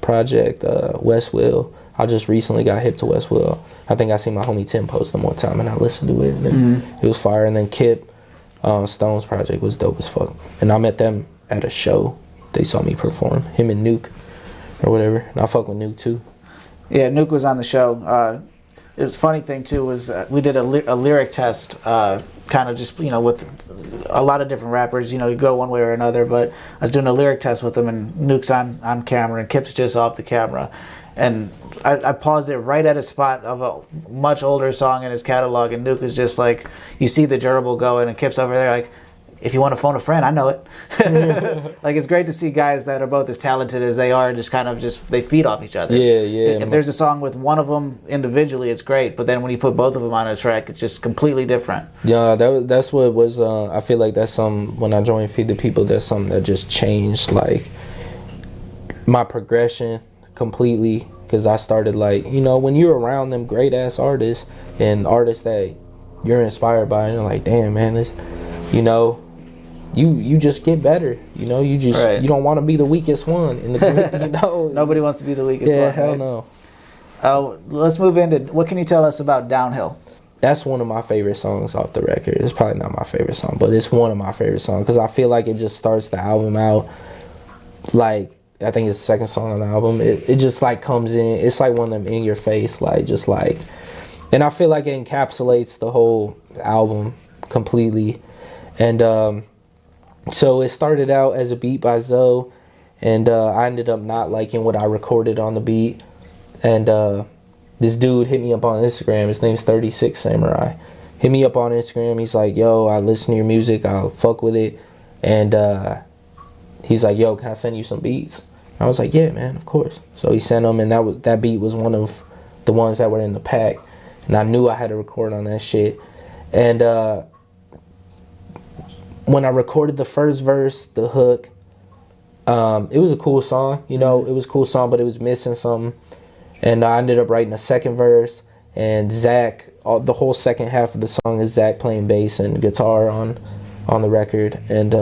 project. Westwell. I just recently got hip to Westwell. I think I seen my homie Tim post them one time and I listened to it. And it was fire. And then Kip, Stone's project was dope as fuck. And I met them at a show. They saw me perform. Him and Nuke or whatever. And I fuck with Nuke too. Yeah, Nuke was on the show. It was funny thing too was we did a lyric test, kind of just, you know, with a lot of different rappers. You know, you go one way or another. But I was doing a lyric test with them, and Nuke's on camera, and Kip's just off the camera. And I paused it right at a spot of a much older song in his catalog, and Nuke is just like, you see the gerbil going, and Kip's over there like, if you want to phone a friend, I know it. Like, it's great to see guys that are both as talented as they are, just kind of they feed off each other. Yeah. If there's a song with one of them individually, it's great, but then when you put both of them on a track, it's just completely different. Yeah, that's what was, I feel like that's when I joined Feed the People, that's something that just changed, like, my progression completely, because I started, like, you know, when you're around them great ass artists and artists that you're inspired by, and you're like, damn, man, this, you know, you just get better, you know, you just you don't want to be the weakest one in the group, you know. Nobody wants to be the weakest one. Yeah, hell no. Let's move into, what can you tell us about Downhill? That's one of my favorite songs off the record. It's probably not my favorite song, but it's one of my favorite songs because I feel like it just starts the album out like, I think it's the second song on the album. It just like comes in. It's like one of them in your face, like just like, and I feel like it encapsulates the whole album completely. And so it started out as a beat by Zoe, and I ended up not liking what I recorded on the beat, and this dude hit me up on Instagram. His name's 36 Samurai. Hit me up on Instagram. He's like, yo, I listen to your music. I'll fuck with it. And he's like, yo, can I send you some beats? I was like, yeah, man, of course. So he sent them, and that beat was one of the ones that were in the pack. And I knew I had to record on that shit. And when I recorded the first verse, the hook, it was a cool song. You know, it was a cool song, but it was missing something. And I ended up writing a second verse. And Zach, the whole second half of the song is Zach playing bass and guitar on the record. And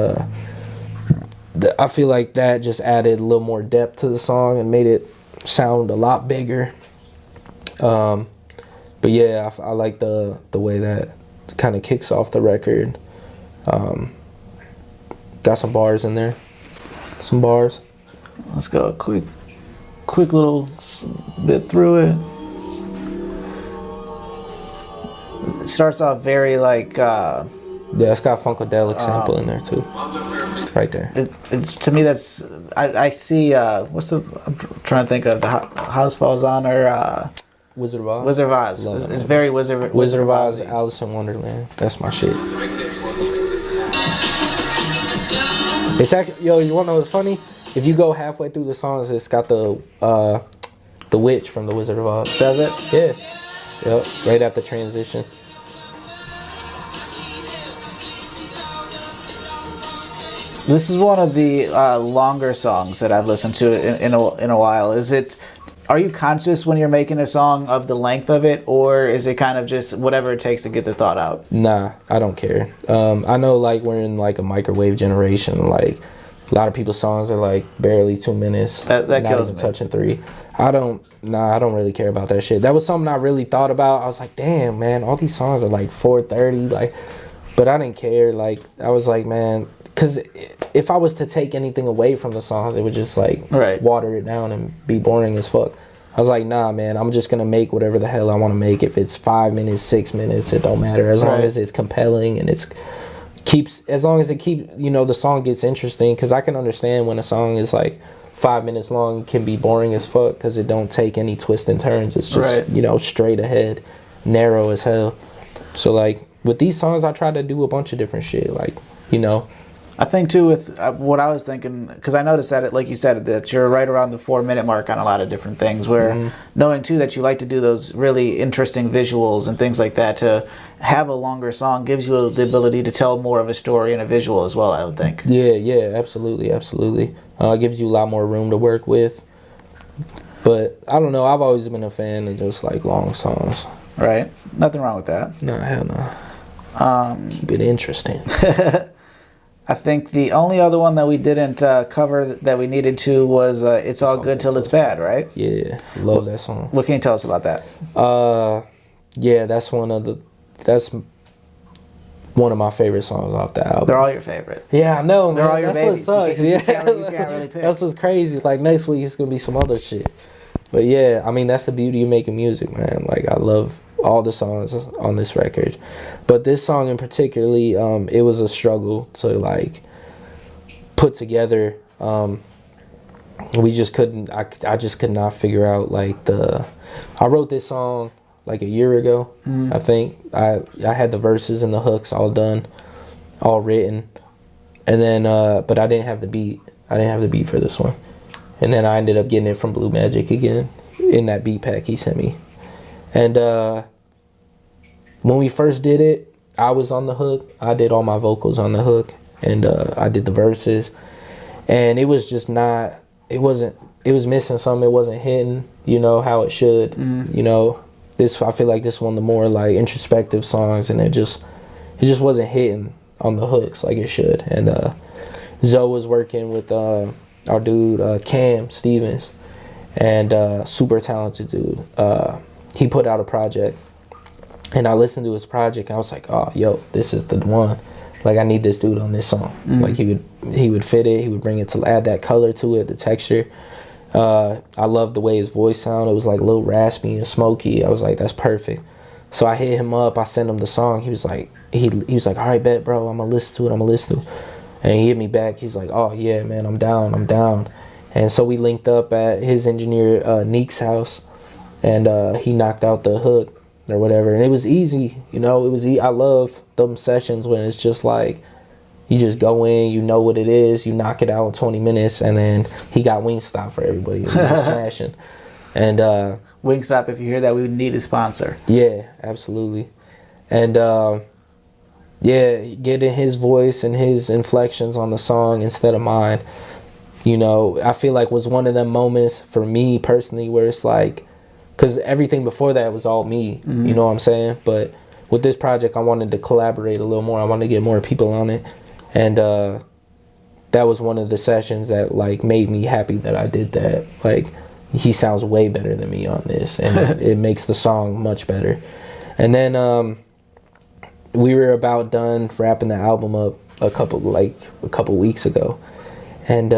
I feel like that just added a little more depth to the song and made it sound a lot bigger. But yeah, I like the way that kind of kicks off the record. Got some bars in there. Some bars. Let's go a quick little bit through it. It starts off very like yeah, it's got a Funkadelic sample in there too. Right there. It's to me that's I see I'm trying to think of the House Falls On or Wizard of Oz. Wizard of Oz. It's very Wizard of Oz, Alice in Wonderland. That's my shit. It's actually, yo, you wanna know what's funny? If you go halfway through the songs, it's got the witch from the Wizard of Oz. Does it? Yeah. Yep. Right at the transition. This is one of the longer songs that I've listened to in a while. Are you conscious when you're making a song of the length of it, or is it kind of just whatever it takes to get the thought out? Nah, I don't care. I know like we're in like a microwave generation. Like a lot of people's songs are like barely 2 minutes. That kills me. Touching 3. I don't really care about that shit. That was something I really thought about. I was like, damn, man, all these songs are like 4:30, like, but I didn't care. Like, I was like, man, because if I was to take anything away from the songs, it would just like water it down and be boring as fuck. I was like, nah, man, I'm just gonna make whatever the hell I want to make. If it's 5 minutes, 6 minutes, it don't matter. As long as it's compelling and as long as it keeps, you know, the song gets interesting. Because I can understand when a song is like 5 minutes long, it can be boring as fuck because it don't take any twists and turns. It's just you know, straight ahead, narrow as hell. So like with these songs, I try to do a bunch of different shit. Like, you know. I think too with what I was thinking, because I noticed that like you said, that you're right around the 4-minute mark on a lot of different things, where knowing too that you like to do those really interesting visuals and things like that, to have a longer song gives you the ability to tell more of a story and a visual as well, I would think. Yeah, absolutely. It gives you a lot more room to work with. But I don't know, I've always been a fan of just like long songs. Right? Nothing wrong with that. No, hell no. Keep it interesting. I think the only other one that we didn't cover that we needed to was It's All Good Till It's Bad, right? Yeah, love that song. What can you tell us about that? Yeah, that's one of my favorite songs off the album. They're all your favorite. Yeah, I know, man. They're all your babies. What sucks. You can't really pick. That's what's crazy. Like next week it's gonna be some other shit. But yeah, I mean that's the beauty of making music, man. Like I love all the songs on this record, but this song in particularly, it was a struggle to like put together. We just couldn't. I just could not figure out like I wrote this song like a year ago. I think I had the verses and the hooks all done, all written, and then but I didn't have the beat. I didn't have the beat for this one, and then I ended up getting it from Blue Magic again in that beat pack he sent me, and when we first did it, I was on the hook. I did all my vocals on the hook, and I did the verses, and it was just not. It was missing something. It wasn't hitting. You know how it should. You know. I feel like this one of the more like introspective songs, and it just wasn't hitting on the hooks like it should. And Zoe was working with our dude Cam Stevens, and super talented dude. He put out a project, and I listened to his project, and I was like, oh, yo, this is the one. Like I need this dude on this song. Like he would fit it. He would bring it to add that color to it, the texture. I loved the way his voice sounded. It was like a little raspy and smoky. I was like, that's perfect. So I hit him up. I sent him the song. He was like, he was like, all right, bet, bro. I'm gonna listen to it. And he hit me back. He's like, oh yeah, man, I'm down. And so we linked up at his engineer Neek's house, and he knocked out the hook or whatever, and it was easy. You know, it was. I love them sessions when it's just like you just go in, you know what it is, you knock it out in 20 minutes, and then he got Wingstop for everybody. He was smashing, and Wingstop, if you hear that, we would need a sponsor. Yeah, absolutely, and yeah, getting his voice and his inflections on the song instead of mine. You know, I feel like was one of them moments for me personally where it's like, because everything before that was all me, you know what I'm saying? But with this project, I wanted to collaborate a little more. I wanted to get more people on it. And that was one of the sessions that, like, made me happy that I did that. Like, he sounds way better than me on this, and it makes the song much better. And then we were about done wrapping the album up a couple weeks ago. And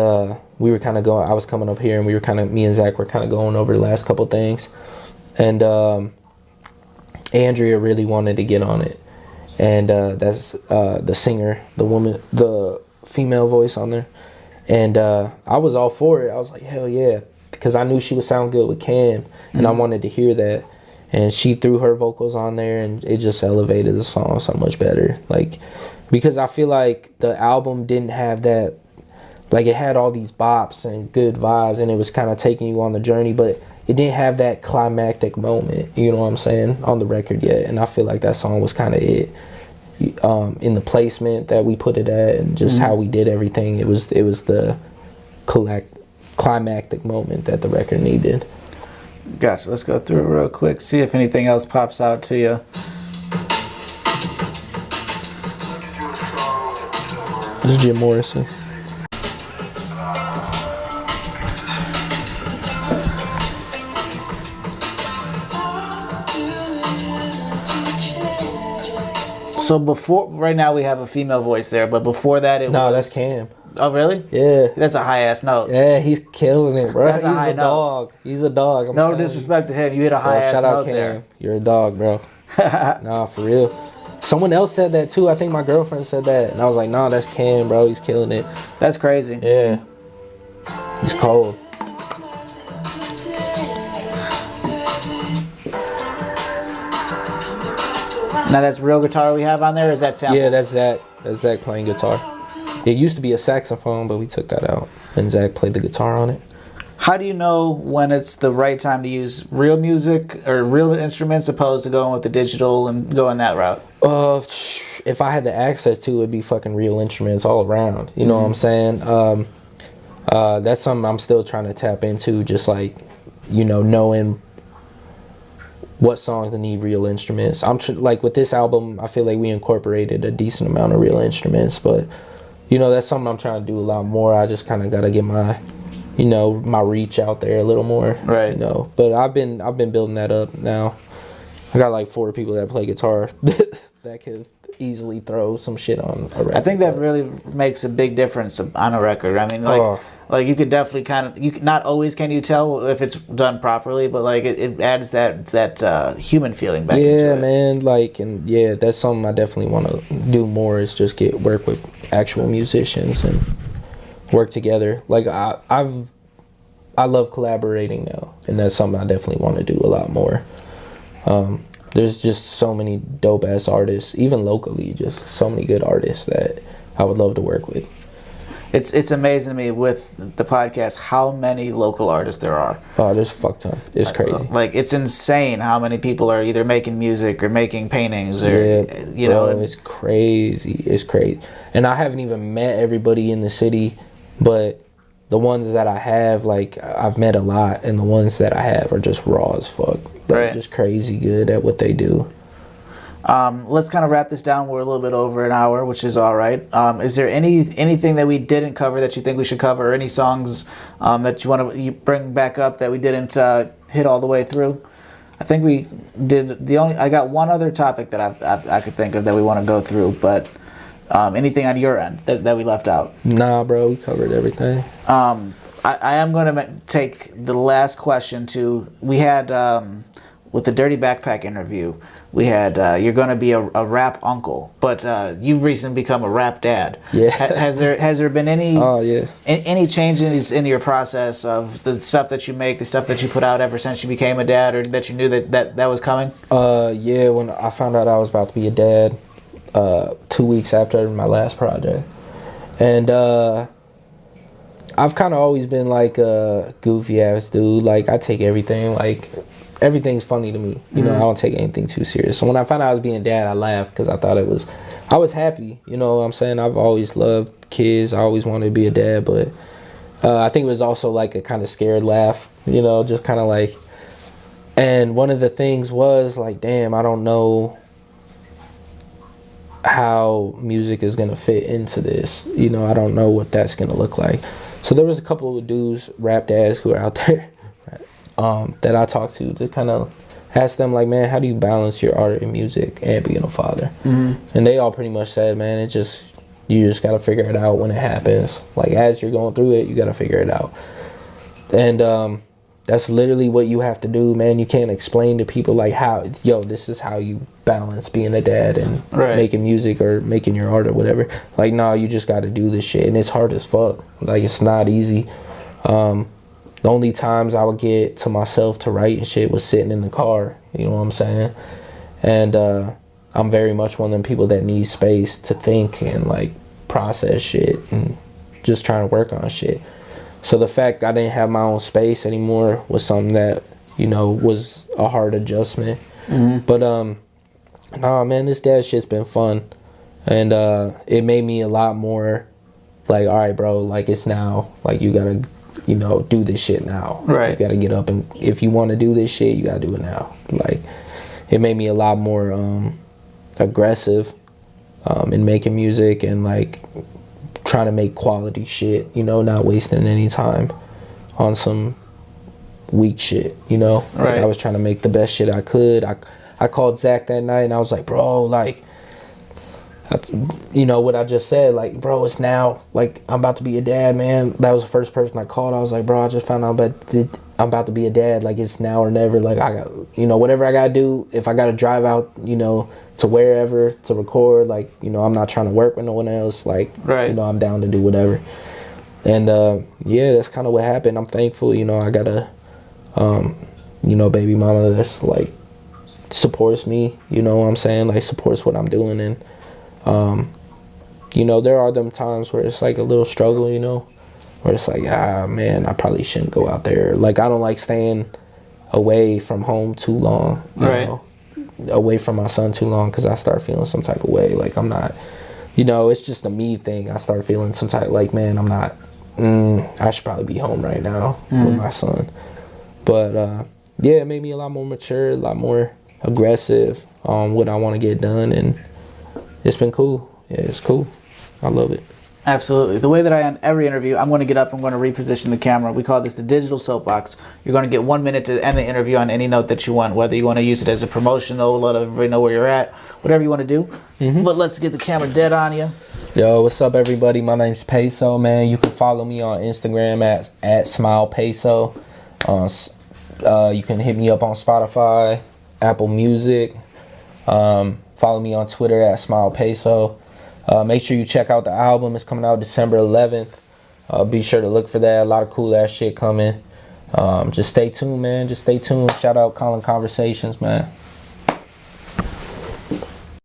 we were kind of going, I was coming up here, and me and Zach were kind of going over the last couple things. And Andrea really wanted to get on it. And that's the singer, the woman, the female voice on there. And I was all for it. I was like, hell yeah. Because I knew she would sound good with Cam, and I wanted to hear that. And she threw her vocals on there, and it just elevated the song so much better. Like, because I feel like the album didn't have that. Like, it had all these bops and good vibes, and it was kind of taking you on the journey, but it didn't have that climactic moment, you know what I'm saying, on the record yet. And I feel like that song was kind of it. In the placement that we put it at, and just how we did everything, it was the climactic moment that the record needed. Gotcha. Let's go through it real quick, see if anything else pops out to you. This is Jim Morrison. So before, right now we have a female voice there, but before that that's Cam. Oh, really? Yeah. That's a high-ass note. Yeah, he's killing it, bro. That's a high note. Dog. He's a dog. No disrespect to him. You hit a high-ass shout out note Cam. there. You're a dog, bro. Nah, for real. Someone else said that too. I think my girlfriend said that. And I was like, nah, that's Cam, bro. He's killing it. That's crazy. Yeah. He's cold. Now that's real guitar we have on there, or is that samples? Yeah, that's Zach. That's Zach playing guitar. It used to be a saxophone, but we took that out. And Zach played the guitar on it. How do you know when it's the right time to use real music or real instruments opposed to going with the digital and going that route? If I had the access to it, it'd be fucking real instruments all around. You know what I'm saying? That's something I'm still trying to tap into, just like, you know, knowing what songs need real instruments. Like with this album, I feel like we incorporated a decent amount of real instruments, but you know, that's something I'm trying to do a lot more. I just kind of got to get my, you know, my reach out there a little more. Right. You know, but I've been building that up now. I got like 4 people that play guitar that could easily throw some shit on a record. I think that really makes a big difference on a record. I mean, like you could definitely kind of, not always can you tell if it's done properly, but like it adds that human feeling back into it. Yeah, man. Like, and yeah, that's something I definitely want to do more, is just work with actual musicians and work together. Like I love collaborating now, and that's something I definitely want to do a lot more. There's just so many dope ass artists, even locally, just so many good artists that I would love to work with. It's amazing to me with the podcast how many local artists there are. Oh, there's a fuck ton. It's crazy. Like, it's insane how many people are either making music or making paintings or, you know. It's crazy. It's crazy. And I haven't even met everybody in the city, but the ones that I have, like, I've met a lot, and the ones that I have are just raw as fuck. They're just crazy good at what they do. Let's kind of wrap this down. We're a little bit over an hour, which is all right. Is there anything that we didn't cover that you think we should cover, or any songs that you want to bring back up that we didn't hit all the way through? I think we did. I got one other topic that I could think of that we want to go through, but anything on your end that we left out? Nah, bro, we covered everything. I am going to take the last question to, we had with the Dirty Backpack interview, we had you're going to be a rap uncle, but you've recently become a rap dad. Yeah. Has there been any yeah. any changes in your process of the stuff that you make, the stuff that you put out ever since you became a dad, or that you knew that was coming? Yeah, when I found out I was about to be a dad, 2 weeks after my last project, and I've kind of always been like a goofy ass dude. Like I take everything, like everything's funny to me. You know, I don't take anything too serious. So when I found out I was being dad, I laughed because I thought I was happy. You know what I'm saying? I've always loved kids. I always wanted to be a dad, but I think it was also like a kind of scared laugh, you know, just kind of like, and one of the things was like, damn, I don't know how music is going to fit into this. You know, I don't know what that's going to look like. So there was a couple of dudes, rap dads, who are out there that I talked to kind of ask them like, man, how do you balance your art and music and being a father? And they all pretty much said, man, you just got to figure it out when it happens. Like as you're going through it, you got to figure it out. And that's literally what you have to do, man. You can't explain to people like this is how you balance being a dad and making music or making your art or whatever. Like, no, you just got to do this shit. And it's hard as fuck. Like, it's not easy. The only times I would get to myself to write and shit was sitting in the car. You know what I'm saying? And I'm very much one of them people that need space to think and, like, process shit and just trying to work on shit. So the fact I didn't have my own space anymore was something that, you know, was a hard adjustment. But, nah, man, this dad shit's been fun. And it made me a lot more, like, all right, bro, like, it's now. Like, you got to, you know, do this shit now. Right. You got to get up, and if you want to do this shit, you got to do it now. Like, it made me a lot more aggressive in making music and, like, trying to make quality shit, you know, not wasting any time on some weak shit, you know. Like, I was trying to make the best shit I could. I called Zach that night and I was like, bro, like, you know what I just said, like, bro, it's now, like, I'm about to be a dad, man. That was the first person I called. I was like, bro, I just found out I'm about to be a dad. Like, it's now or never. Like, I got, you know, whatever I gotta do, if I gotta drive out, you know, to wherever to record, like, you know, I'm not trying to work with no one else. Like, you know, I'm down to do whatever. And yeah, that's kind of what happened. I'm thankful, you know, I got a you know, baby mama that's like supports me, you know what I'm saying, like supports what I'm doing. And you know, there are them times where it's like a little struggle, you know, where it's like, man, I probably shouldn't go out there. Like, I don't like staying away from home too long, you know, away from my son too long, because I start feeling some type of way. Like, I'm not, you know, it's just a me thing. I start feeling some type, like, man, I'm not, I should probably be home right now with my son. But yeah, it made me a lot more mature, a lot more aggressive on what I want to get done, and it's been cool. Yeah, it's cool. I love it. Absolutely. The way that I end every interview, I'm going to get up, I'm going to reposition the camera. We call this the digital soapbox. You're going to get 1 minute to end the interview on any note that you want, whether you want to use it as a promotional, let everybody know where you're at, whatever you want to do. But let's get the camera dead on you. Yo, what's up, everybody? My name's Peso, man. You can follow me on Instagram at SmilePeso. You can hit me up on Spotify, Apple Music. Follow me on Twitter at SmilePeso. Make sure you check out the album. It's coming out December 11th. Be sure to look for that. A lot of cool ass shit coming. Just stay tuned, man. Just stay tuned. Shout out Colin Conversations, man.